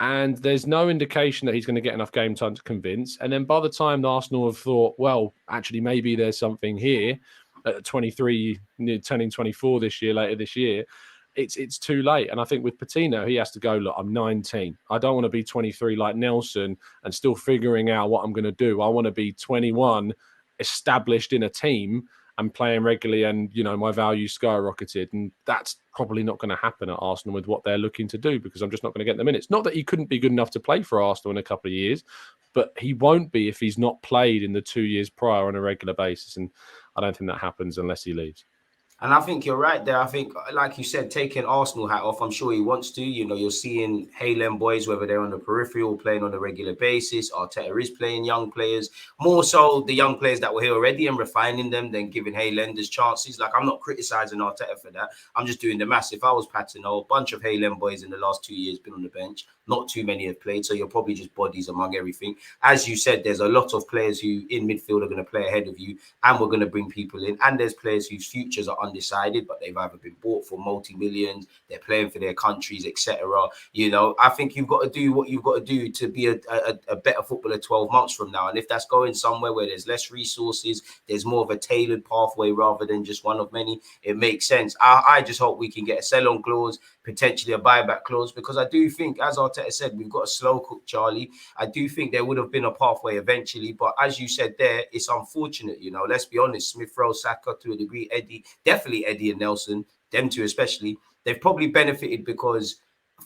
and there's no indication that he's going to get enough game time to convince. And then by the time the Arsenal have thought, well, actually, maybe there's something here at 23, turning 24 later this year, it's too late. And I think with Patino, he has to go, look, I'm 19. I don't want to be 23 like Nelson and still figuring out what I'm going to do. I want to be 21, established in a team and playing regularly, and, you know, my value skyrocketed. And that's probably not going to happen at Arsenal with what they're looking to do, because I'm just not going to get the minutes. Not that he couldn't be good enough to play for Arsenal in a couple of years, but he won't be if he's not played in the 2 years prior on a regular basis. And I don't think that happens unless he leaves. And I think you're right there. I think, like you said, taking Arsenal hat off, I'm sure he wants to. You know, you're seeing Haaland boys, whether they're on the peripheral, playing on a regular basis. Arteta is playing young players, more so the young players that were here already and refining them than giving Haalanders chances. Like, I'm not criticizing Arteta for that. I'm just doing the maths. If I was Patino, a bunch of Haaland boys in the last 2 years been on the bench. Not too many have played, so you're probably just bodies among everything. As you said, there's a lot of players who in midfield are going to play ahead of you, and we're going to bring people in. And there's players whose futures are undecided, but they've either been bought for multi-millions, they're playing for their countries, etc. You know, I think you've got to do what you've got to do to be a better footballer 12 months from now. And if that's going somewhere where there's less resources, there's more of a tailored pathway rather than just one of many, it makes sense. I just hope we can get a sell-on clause, potentially a buyback clause, because I do think, as Arteta said, we've got a slow cook, Charlie. I do think there would have been a pathway eventually, but as you said there, it's unfortunate, you know, let's be honest, Smith-Rowe, Saka to a degree, Eddie, definitely Eddie and Nelson, them two especially, they've probably benefited because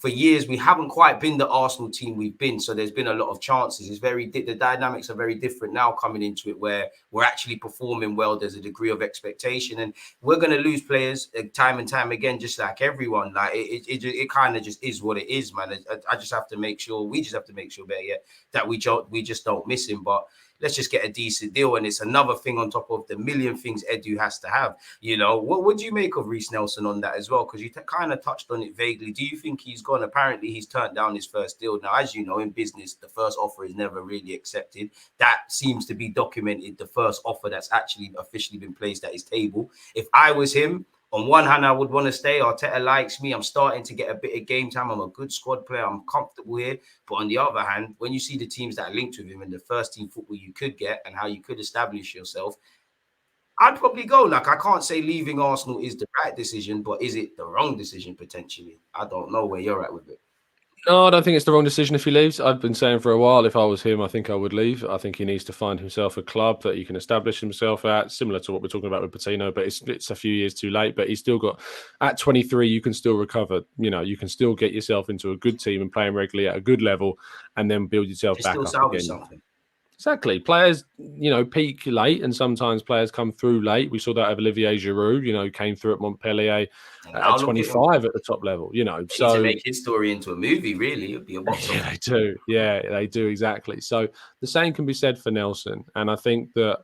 for years we haven't quite been the Arsenal team we've been, so there's been a lot of chances. It's the dynamics are very different now coming into it, where we're actually performing well. There's a degree of expectation, and we're going to lose players time and time again, just like everyone. Like it kind of just is what it is, man. I just have to make sure, we just have to make sure, better yet, that we just don't miss him. But let's just get a decent deal. And it's another thing on top of the million things Edu has to have. You know, what do you make of Reiss Nelson on that as well? Because you kind of touched on it vaguely. Do you think he's gone? Apparently, he's turned down his first deal. Now, as you know, in business, the first offer is never really accepted. That seems to be documented, the first offer that's actually officially been placed at his table. If I was him, on one hand, I would want to stay. Arteta likes me. I'm starting to get a bit of game time. I'm a good squad player. I'm comfortable here. But on the other hand, when you see the teams that are linked with him and the first team football you could get and how you could establish yourself, I'd probably go. Like, I can't say leaving Arsenal is the right decision, but is it the wrong decision potentially? I don't know where you're at with it. No, I don't think it's the wrong decision if he leaves. I've been saying for a while, if I was him, I think I would leave. I think he needs to find himself a club that he can establish himself at, similar to what we're talking about with Patino, but it's a few years too late. But he's still got, at 23, you can still recover. You know, you can still get yourself into a good team and playing regularly at a good level and then build yourself back up again. Something. Exactly. Players, you know, peak late, and sometimes players come through late. We saw that of Olivier Giroud, you know, came through at Montpellier at 25 at the top level, you know. They need to make his story into a movie, really. It'd be a box yeah, they do. Yeah, they do, exactly. So the same can be said for Nelson. And I think that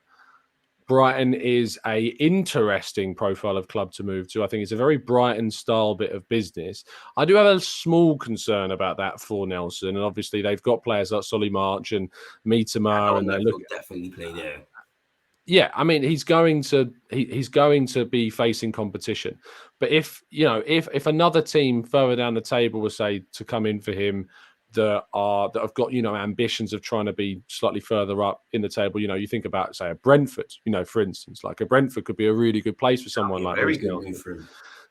Brighton is a interesting profile of club to move to. I think it's a very Brighton style bit of business. I do have a small concern about that for Nelson, and obviously they've got players like Solly March and Mitoma, and they look definitely play there. Yeah, I mean he's going to be facing competition, but if another team further down the table was say to come in for him, that have got, you know, ambitions of trying to be slightly further up in the table. You know, you think about, say, a Brentford, you know, for instance, like a Brentford could be a really good place for someone like very good move for him.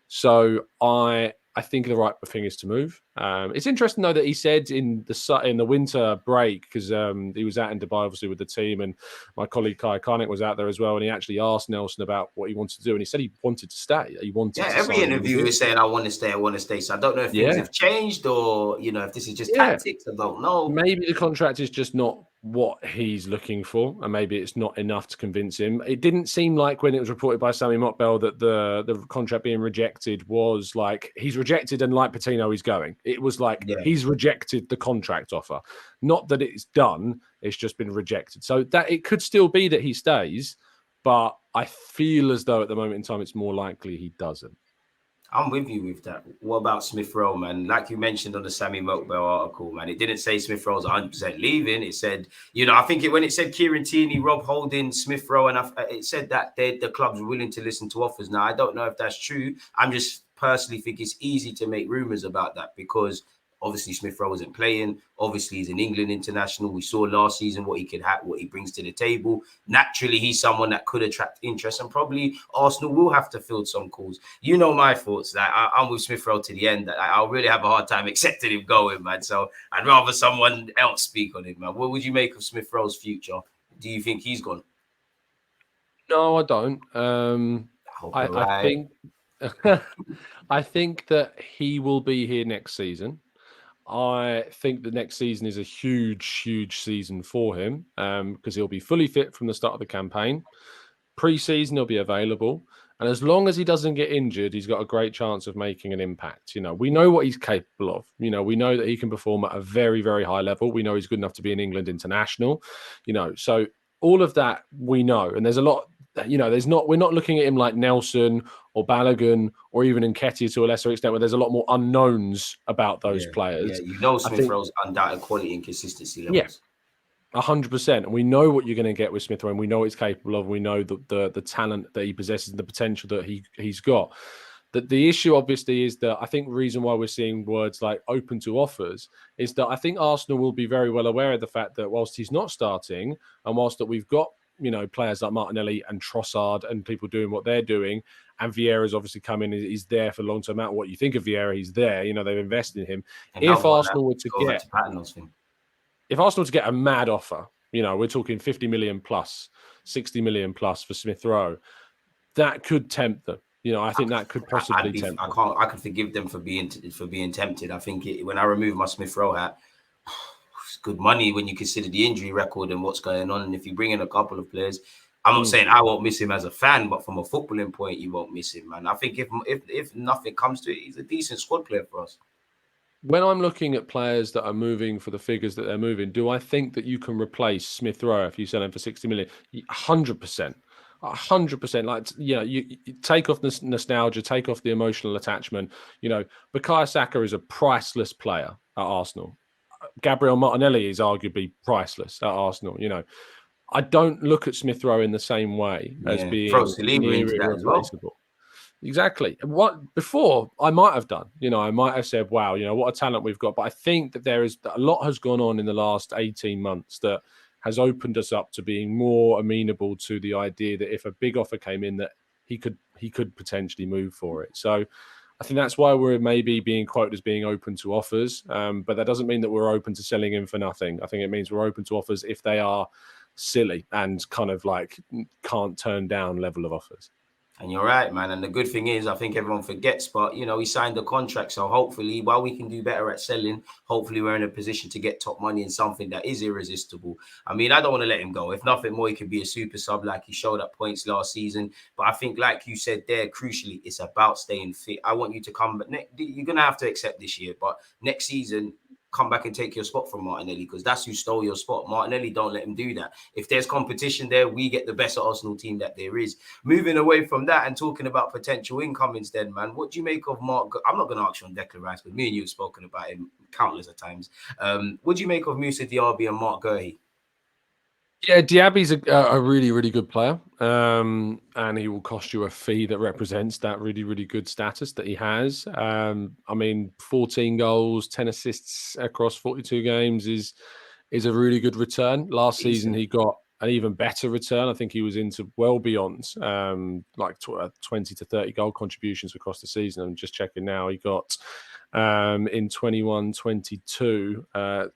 So I think the right thing is to move. It's interesting though that he said in the winter break, because he was out in Dubai obviously with the team, and my colleague Kai Karnik was out there as well, and he actually asked Nelson about what he wanted to do, and he said he wanted to stay. He wanted. Yeah, every interview is saying I want to stay. I want to stay. So I don't know if things have changed, or you know, if this is just tactics. I don't know. Maybe the contract is just not what he's looking for, and maybe it's not enough to convince him. It didn't seem like when it was reported by Sammy Mokbel that the contract being rejected was like he's rejected and like Patino he's going. It was like he's rejected the contract offer. Not that it's done, it's just been rejected. So that it could still be that he stays, but I feel as though at the moment in time it's more likely he doesn't. I'm with you with that. What about Smith-Rowe, man? Like you mentioned on the Sammy Mokbel article, man, it didn't say Smith-Rowe's 100% leaving. It said, you know, I think when it said Kieran Tierney, Rob Holding, Smith-Rowe, and it said that the club's willing to listen to offers. Now, I don't know if that's true. I'm just personally think it's easy to make rumors about that because obviously Smith-Rowe isn't playing. Obviously, he's an England international. We saw last season what he could have, what he brings to the table. Naturally, he's someone that could attract interest, and probably Arsenal will have to field some calls. You know my thoughts. Like I'm with Smith-Rowe to the end. I'll really have a hard time accepting him going, man. So I'd rather someone else speak on it, man. What would you make of Smith-Rowe's future? Do you think he's gone? No, I don't. I think I think that he will be here next season. I think the next season is a huge, huge season for him because he'll be fully fit from the start of the campaign. Pre-season, he'll be available. And as long as he doesn't get injured, he's got a great chance of making an impact. You know, we know what he's capable of. You know, we know that he can perform at a very, very high level. We know he's good enough to be an England international, you know, so all of that we know. And there's a lot, you know, we're not looking at him like Nelson or Balogun or even Nketiah to a lesser extent, where there's a lot more unknowns about those players. Yeah, you know, Smith-Rowe's undoubted quality and consistency levels. Yeah. 100%. And we know what you're going to get with Smith-Rowe, and we know what he's capable of. We know the talent that he possesses and the potential that he's got. The issue, obviously, is that I think the reason why we're seeing words like open to offers is that I think Arsenal will be very well aware of the fact that whilst he's not starting, and whilst that we've got, you know, players like Martinelli and Trossard and people doing what they're doing, and Vieira's obviously come in, he's there for long term. No matter what you think of Vieira, he's there. You know, they've invested in him. And If Arsenal were to get... If Arsenal to get a mad offer, you know, we're talking 50 million plus, 60 million plus for Smith-Rowe, that could tempt them. You know, I think that could possibly tempt them. I could forgive them for being tempted. I think when I remove my Smith-Rowe hat, it's good money when you consider the injury record and what's going on. And if you bring in a couple of players, I'm not saying I won't miss him as a fan, but from a footballing point, you won't miss him, man. I think if nothing comes to it, he's a decent squad player for us. When I'm looking at players that are moving for the figures that they're moving, do I think that you can replace Smith-Rowe if you sell him for 60 million? 100%. 100%. Like, you know, you take off the nostalgia, take off the emotional attachment. You know, Bukayo Saka is a priceless player at Arsenal. Gabriel Martinelli is arguably priceless at Arsenal. You know, I don't look at Smith-Rowe in the same way as being irreplaceable. Exactly. What before I might have done, you know, I might have said, wow, you know, what a talent we've got. But I think that there is a lot has gone on in the last 18 months that has opened us up to being more amenable to the idea that if a big offer came in, that he could potentially move for it. So I think that's why we're maybe being quoted as being open to offers. But that doesn't mean that we're open to selling him for nothing. I think it means we're open to offers if they are silly and kind of like can't turn down level of offers. And you're right, man. And the good thing is, I think everyone forgets, but, you know, he signed the contract. So hopefully, while we can do better at selling, hopefully we're in a position to get top money in something that is irresistible. I mean, I don't want to let him go. If nothing more, he could be a super sub like he showed at points last season. But I think, like you said there, crucially, it's about staying fit. I want you to come, but you're going to have to accept this year. But next season, come back and take your spot from Martinelli, because that's who stole your spot. Martinelli, don't let him do that. If there's competition there, we get the best Arsenal team that there is. Moving away from that and talking about potential incomings then, man, what do you make of Mark? I'm not going to ask you on Declan Rice, but me and you have spoken about him countless of times. What do you make of Moussa Diaby and Mark Guehi? Yeah, Diaby's a really, really good player. And he will cost you a fee that represents that really, really good status that he has. I mean, 14 goals, 10 assists across 42 games is a really good return. Last season, he got an even better return. I think he was into well beyond like 20 to 30 goal contributions across the season. I'm just checking now. He got in 21-22,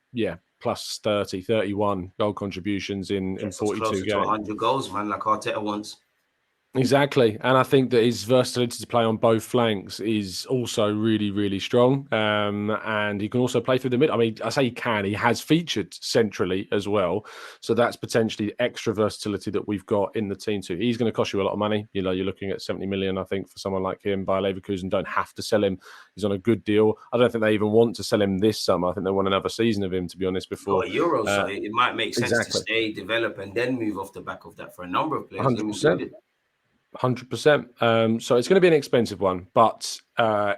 plus 31 goal contributions in 42 games. To 100 goals, man, like Arteta wants. Exactly. And I think that his versatility to play on both flanks is also really, really strong. And he can also play through the mid. I mean, I say he has featured centrally as well. So that's potentially extra versatility that we've got in the team too. He's going to cost you a lot of money. You know, you're looking at 70 million, I think, for someone like him. Bayer Leverkusen don't have to sell him. He's on a good deal. I don't think they even want to sell him this summer. I think they want another season of him, to be honest, before. Euros, so it might make sense to stay, develop, and then move off the back of that for a number of players. 100%. 100%. So it's going to be an expensive one, but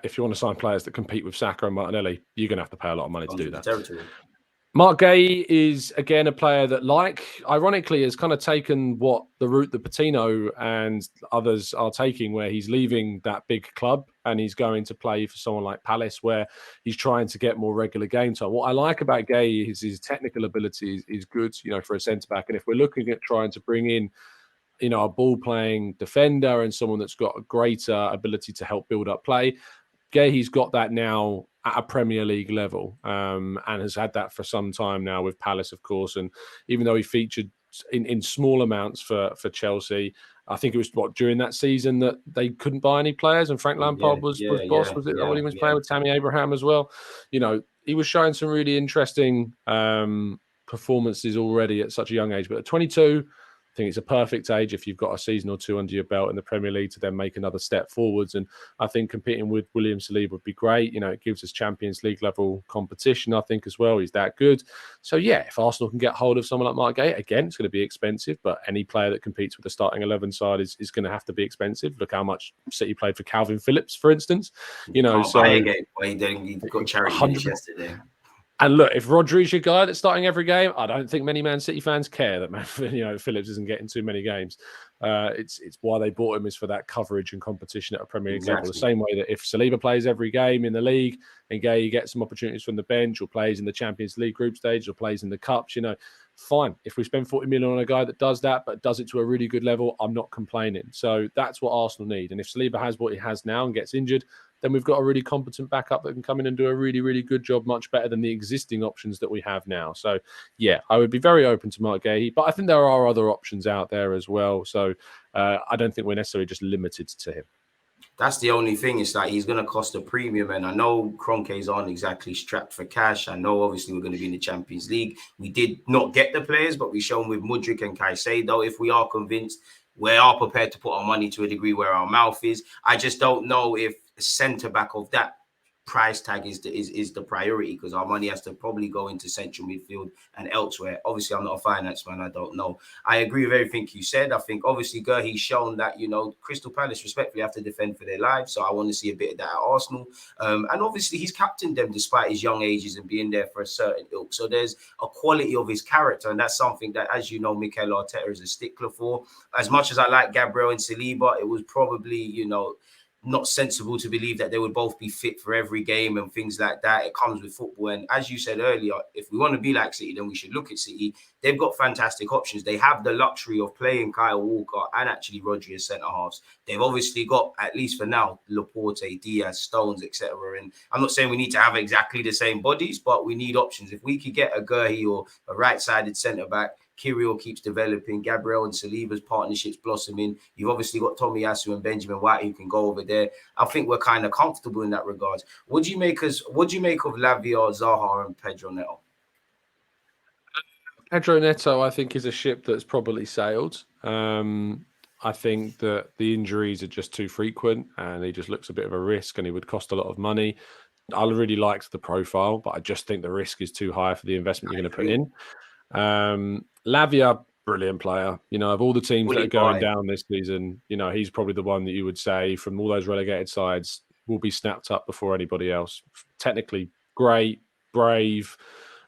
if you want to sign players that compete with Saka and Martinelli, you're going to have to pay a lot of money to do that. Mark Guehi is, again, a player that, like, ironically, has kind of taken the route that Patino and others are taking, where he's leaving that big club and he's going to play for someone like Palace, where he's trying to get more regular game time. What I like about Guehi is his technical ability is good, you know, for a centre-back. And if we're looking at trying to bring in, you know, a ball-playing defender and someone that's got a greater ability to help build up play, Guehi's got that now at a Premier League level, and has had that for some time now with Palace, of course. And even though he featured in small amounts for Chelsea, I think it was during that season that they couldn't buy any players, and Frank Lampard was boss. Was it when he was playing with Tammy Abraham as well? You know, he was showing some really interesting performances already at such a young age. But at 22, think it's a perfect age if you've got a season or two under your belt in the Premier League to then make another step forwards. And I think competing with William Saliba would be great. You know, it gives us Champions League level competition, I think, as well. He's that good. So, yeah, if Arsenal can get hold of someone like Mark Gay, again, it's going to be expensive, but any player that competes with the starting 11 side is going to have to be expensive. Look how much City played for Calvin Phillips, for instance. You know, Can't buy a game. Well, he got charity 100 yesterday. And look, if Rodri's your guy that's starting every game, I don't think many Man City fans care that Phillips isn't getting too many games. It's why they bought him is for that coverage and competition at a Premier League level. The same way that if Saliba plays every game in the league and Gay gets some opportunities from the bench or plays in the Champions League group stage or plays in the Cups, fine. If we spend 40 million on a guy that does that, but does it to a really good level, I'm not complaining. So that's what Arsenal need. And if Saliba has what he has now and gets injured, then we've got a really competent backup that can come in and do a really, really good job, much better than the existing options that we have now. So, yeah, I would be very open to Mark Gahey, but I think there are other options out there as well. So I don't think we're necessarily just limited to him. That's the only thing. It's like he's going to cost a premium. And I know Kroenkes aren't exactly strapped for cash. I know, obviously, we're going to be in the Champions League. We did not get the players, but we've shown with Mudryk and Caicedo, if we are convinced, we are prepared to put our money to a degree where our mouth is. I just don't know if a centre-back of that price tag is the priority, because our money has to probably go into central midfield and elsewhere. Obviously, I'm not a finance man. I don't know. I agree with everything you said. I think, obviously, Gahey's shown that, Crystal Palace respectfully have to defend for their lives. So I want to see a bit of that at Arsenal. And obviously, he's captained them despite his young ages and being there for a certain ilk. So there's a quality of his character. And that's something that, as you know, Mikel Arteta is a stickler for. As much as I like Gabriel and Saliba, it was probably, not sensible to believe that they would both be fit for every game and things like that. It comes with football. And as you said earlier, if we want to be like City, then we should look at City. They've got fantastic options. They have the luxury of playing Kyle Walker and actually Rodri as centre-halves. They've obviously got, at least for now, Laporte, Diaz, Stones, etc. And I'm not saying we need to have exactly the same bodies, but we need options. If we could get a Gahey or a right-sided centre-back, Kiwior keeps developing, Gabriel and Saliba's partnerships blossoming. You've obviously got Tomiyasu and Benjamin White who can go over there. I think we're kind of comfortable in that regard. What do you make of Lavia, Zaha, and Pedro Neto? Pedro Neto, I think, is a ship that's probably sailed. I think that the injuries are just too frequent and he just looks a bit of a risk and he would cost a lot of money. I really liked the profile, but I just think the risk is too high for the investment you're going to put in. Lavia, brilliant player. Of all the teams that are going down this season, he's probably the one that you would say from all those relegated sides will be snapped up before anybody else. Technically great, brave,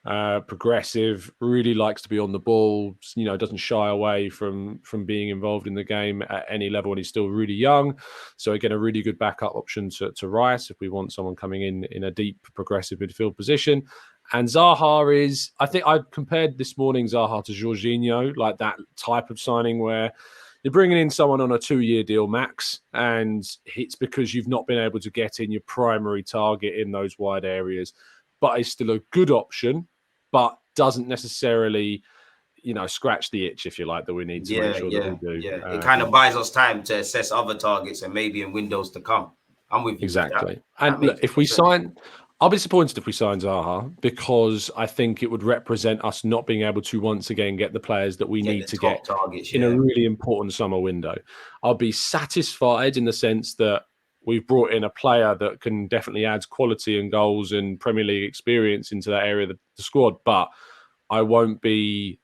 progressive, really likes to be on the ball, doesn't shy away from being involved in the game at any level, and he's still really young. So again, a really good backup option to Rice if we want someone coming in a deep progressive midfield position. And Zaha is, I think I compared this morning Zaha to Jorginho, like that type of signing where you're bringing in someone on a 2-year deal max, and it's because you've not been able to get in your primary target in those wide areas, but it's still a good option, but doesn't necessarily, scratch the itch, if you like, that we need to make sure that we do. Yeah, it kind of buys us time to assess other targets and maybe in windows to come. I'm with you. Exactly. And look, if we sign... I'll be disappointed if we sign Zaha, because I think it would represent us not being able to once again get the players that we need to get targets, in a really important summer window. I'll be satisfied in the sense that we've brought in a player that can definitely add quality and goals and Premier League experience into that area of the squad, but I won't be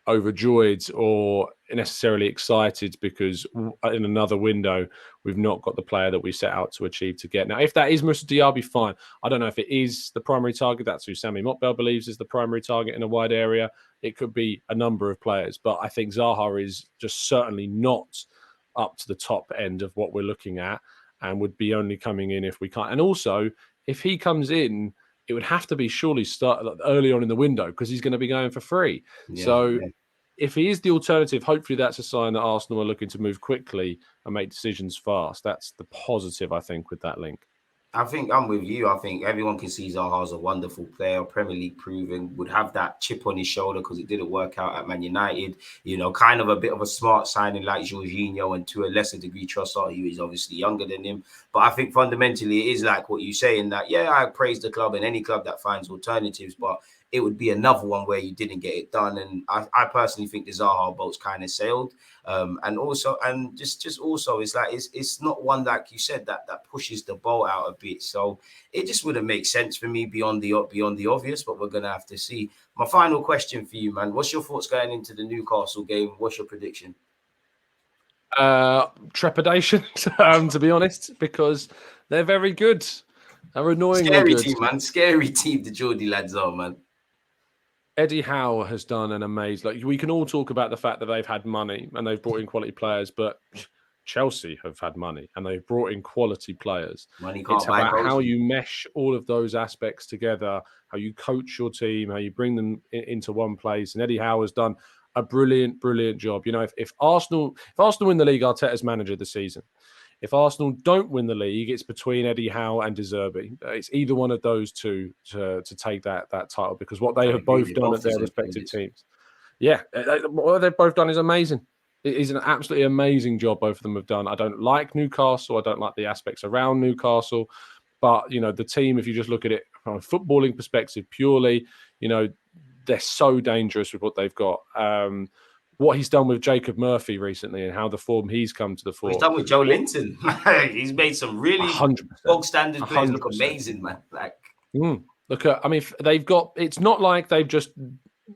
overjoyed or necessarily excited because in another window we've not got the player that we set out to achieve to get. Now, if that is Moussa Diaby, fine. I don't know if it is the primary target. That's who Sammy Mokbel believes is the primary target in a wide area. It could be a number of players, but I think Zaha is just certainly not up to the top end of what we're looking at and would be only coming in if we can't. And also, if he comes in, it would have to be surely start early on in the window because he's going to be going for free. If he is the alternative, hopefully that's a sign that Arsenal are looking to move quickly and make decisions fast. That's the positive, I think, with that link. I think I'm with you. I think everyone can see Zaha's a wonderful player, Premier League proven, would have that chip on his shoulder because it didn't work out at Man United. You know, kind of a bit of a smart signing like Jorginho, and to a lesser degree Trossard, who is obviously younger than him. But I think fundamentally it is like what you say in that, yeah, I praise the club and any club that finds alternatives, but it would be another one where you didn't get it done. And I personally think the Zaha boat's kind of sailed. And also it's like it's not one like you said that pushes the ball out a bit. So it just wouldn't make sense for me beyond the obvious, but we're gonna have to see. My final question for you, man. What's your thoughts going into the Newcastle game? What's your prediction? Trepidation, to be honest, because they're very good. They're annoyingly Scary good. team, man. Scary team the Geordie lads are, man. Eddie Howe has done an amazing. Like, we can all talk about the fact that they've had money and they've brought in quality players, but Chelsea have had money and they've brought in quality players. Money can't It's buy about how coaching. you mesh all of those aspects together, how you coach your team, how you bring them into one place. And Eddie Howe has done a brilliant, brilliant job. You know, if Arsenal win the league, Arteta's manager of the season. If Arsenal don't win the league, it's between Eddie Howe and De Zerbi. It's either one of those two to take that title, because what they have both done at their respective teams. Yeah, what they've both done is amazing. It is an absolutely amazing job both of them have done. I don't like Newcastle. I don't like the aspects around Newcastle. But, you know, the team, if you just look at it from a footballing perspective purely, you know, they're so dangerous with what they've got. What he's done with Jacob Murphy recently and how the form he's come to the fore. He's done with Joe Linton. He's made some really 100%, bog standard players 100%. look amazing, man. Like, look at, I mean, they've got. It's not like they've just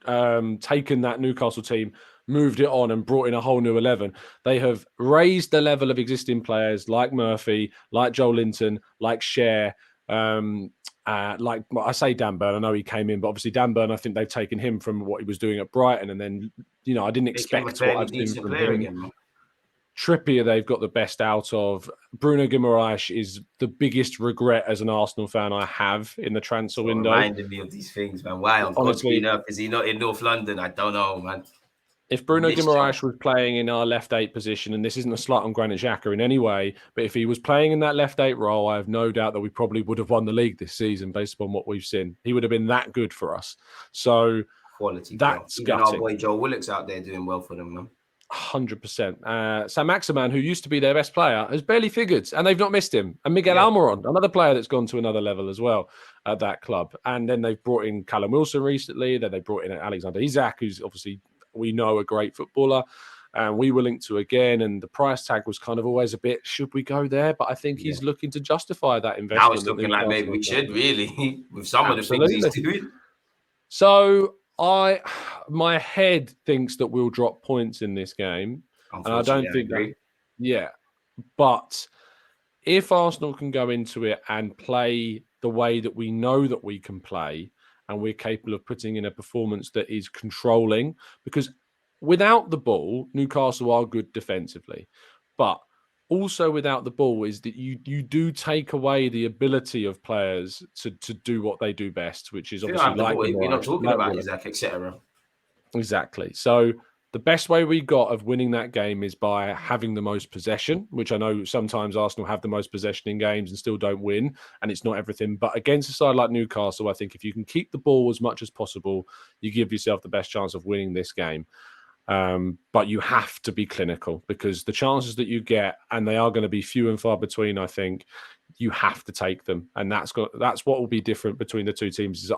taken that Newcastle team, moved it on, and brought in a whole new 11. They have raised the level of existing players like Murphy, like Joe Linton, like Cher. Like I say, Dan Burn, I know he came in, but obviously Dan Burn, I think they've taken him from what he was doing at Brighton, and then, you know, I didn't expect what I've seen from him. Again, Trippier, they've got the best out of. Bruno Guimaraes is the biggest regret as an Arsenal fan I have in the transfer window. Reminded me of these things, man. Why on God's green earth is he not in North London? I don't know, man. If Bruno Guimaraes was playing in our left 8 position, and this isn't a slight on Granit Xhaka in any way, but if he was playing in that left 8 role, I have no doubt that we probably would have won the league this season based upon what we've seen. He would have been that good for us. So quality. That's even gutting. Our boy Joe Willock's out there doing well for them, man. 100%. Sam Maximan, who used to be their best player, has barely figured, and they've not missed him. And Miguel Almiron, another player that's gone to another level as well at that club. And then they've brought in Callum Wilson recently. Then they brought in Alexander Isak, who's obviously, we know, a great footballer. And we were linked to again. And the price tag was kind of always a bit, should we go there? But I think he's looking to justify that investment. Now it's looking like maybe we should, really, with some of the things he's doing. So my head thinks that we'll drop points in this game. And I don't think that. Yeah. But if Arsenal can go into it and play the way that we know that we can play, and we're capable of putting in a performance that is controlling, because without the ball, Newcastle are good defensively. But also without the ball is that you do take away the ability of players to do what they do best, which is obviously like we're not talking about Isaac, etc. Exactly. So the best way we got of winning that game is by having the most possession, which I know sometimes Arsenal have the most possession in games and still don't win, and it's not everything. But against a side like Newcastle, I think if you can keep the ball as much as possible, you give yourself the best chance of winning this game. But you have to be clinical, because the chances that you get, and they are going to be few and far between, I think, you have to take them. And that's what will be different between the two teams. Is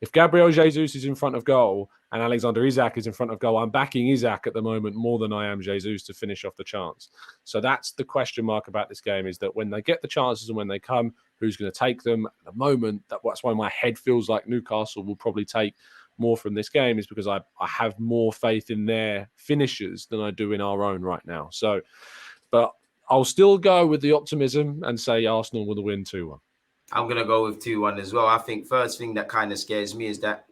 if Gabriel Jesus is in front of goal and Alexander Isak is in front of goal, I'm backing Isak at the moment more than I am Jesus to finish off the chance. So that's the question mark about this game, is that when they get the chances and when they come, who's going to take them? At the moment, that's why my head feels like Newcastle will probably take more from this game, is because I have more faith in their finishers than I do in our own right now. So, but I'll still go with the optimism and say Arsenal will win 2-1. I'm going to go with 2-1 as well. I think first thing that kind of scares me is that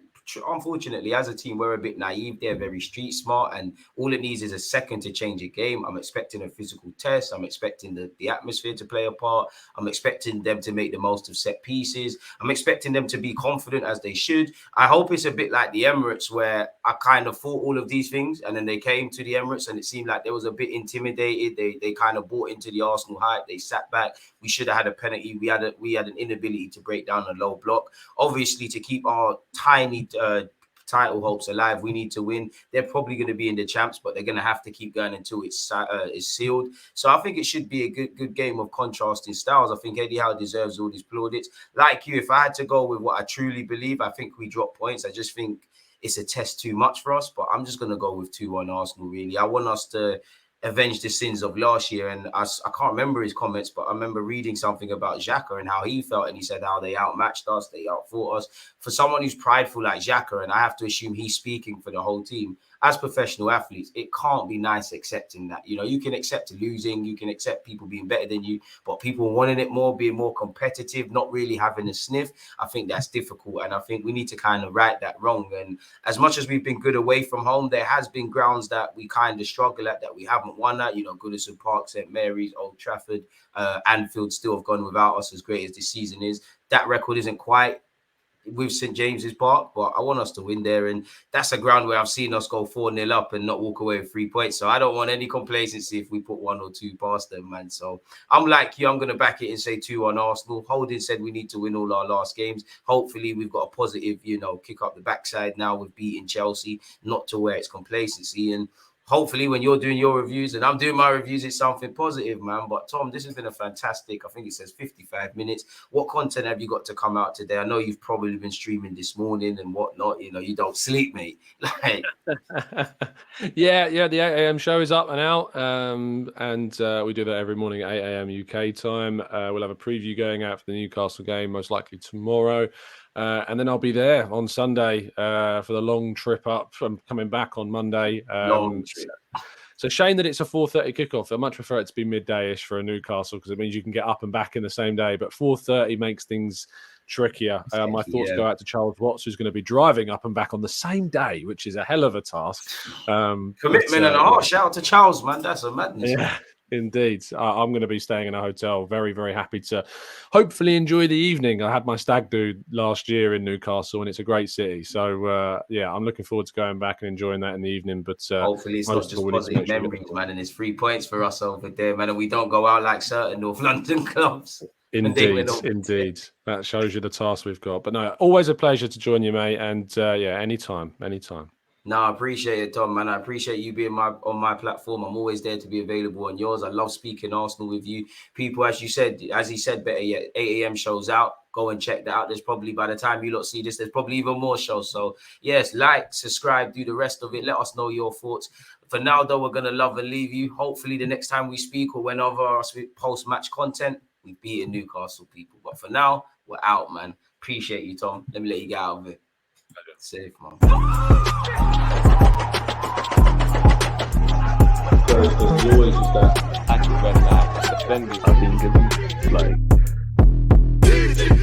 unfortunately, as a team, we're a bit naive. They're very street smart, and all it needs is a second to change a game. I'm expecting a physical test. I'm expecting the atmosphere to play a part. I'm expecting them to make the most of set pieces. I'm expecting them to be confident as they should. I hope it's a bit like the Emirates, where I kind of thought all of these things, and then they came to the Emirates, and it seemed like they was a bit intimidated. They kind of bought into the Arsenal hype. They sat back. We should have had a penalty. We had an inability to break down a low block. Obviously, to keep our tiny title hopes alive, we need to win. They're probably going to be in the champs, but they're going to have to keep going until it's sealed. So I think it should be a good game of contrasting styles. I think Eddie Howe deserves all these plaudits. Like you, if I had to go with what I truly believe, I think we drop points. I just think it's a test too much for us, but I'm just going to go with 2-1 Arsenal, really. I want us to avenge the sins of last year. And I can't remember his comments, but I remember reading something about Xhaka and how he felt. And he said how they outmatched us, they outfought us. For someone who's prideful like Xhaka, and I have to assume he's speaking for the whole team, as professional athletes, it can't be nice accepting that. You know, you can accept losing, you can accept people being better than you, but people wanting it more, being more competitive, not really having a sniff, I think that's difficult. And I think we need to kind of right that wrong. And as much as we've been good away from home, there has been grounds that we kind of struggle at, that we haven't won at. You know, Goodison Park, St Mary's, Old Trafford, Anfield still have gone without us, as great as this season is. That record isn't quite with St James's Park, but I want us to win there, and that's a ground where I've seen us go 4-0 up and not walk away with 3 points. So I don't want any complacency if we put 1 or 2 past them, man. So I'm like you, I'm going to back it and say 2-1 Arsenal. Holding said we need to win all our last games. Hopefully we've got a positive, you know, kick up the backside now with beating Chelsea, not to where it's complacency. And hopefully when you're doing your reviews and I'm doing my reviews, it's something positive, man. But Tom, this has been a fantastic, I think it says 55 minutes. What content have you got to come out today? I know you've probably been streaming this morning and whatnot. You know, you don't sleep, mate. Like... yeah, the 8 a.m. show is up and out. And we do that every morning at 8 a.m. UK time. We'll have a preview going out for the Newcastle game, most likely tomorrow. And then I'll be there on Sunday for the long trip up. I'm coming back on Monday. Long trip. So shame that it's a 4:30 kickoff. I much prefer it to be midday-ish for a Newcastle, because it means you can get up and back in the same day. But 4:30 makes things trickier. My thoughts go out to Charles Watts, who's going to be driving up and back on the same day, which is a hell of a task. Commitment and a heart. Shout out to Charles, man. That's a madness. Yeah. Indeed. I'm going to be staying in a hotel. Very, very happy to hopefully enjoy the evening. I had my stag do last year in Newcastle, and it's a great city. So, yeah, I'm looking forward to going back and enjoying that in the evening. But hopefully it's not just positive memories, man, and it's 3 points for us over there, man, and we don't go out like certain North London clubs. Indeed. That shows you the task we've got. But no, always a pleasure to join you, mate. And, yeah, anytime. No, I appreciate it, Tom, man. I appreciate you being on my platform. I'm always there to be available on yours. I love speaking Arsenal with you. People, as he said, better yet, 8 a.m. shows out. Go and check that out. There's probably, by the time you lot see this, there's probably even more shows. So, yes, like, subscribe, do the rest of it. Let us know your thoughts. For now, though, we're going to love and leave you. Hopefully, the next time we speak or whenever I post-match content, we've beaten Newcastle, people. But for now, we're out, man. Appreciate you, Tom. Let me let you get out of it. Safe, man. There's always just that. I think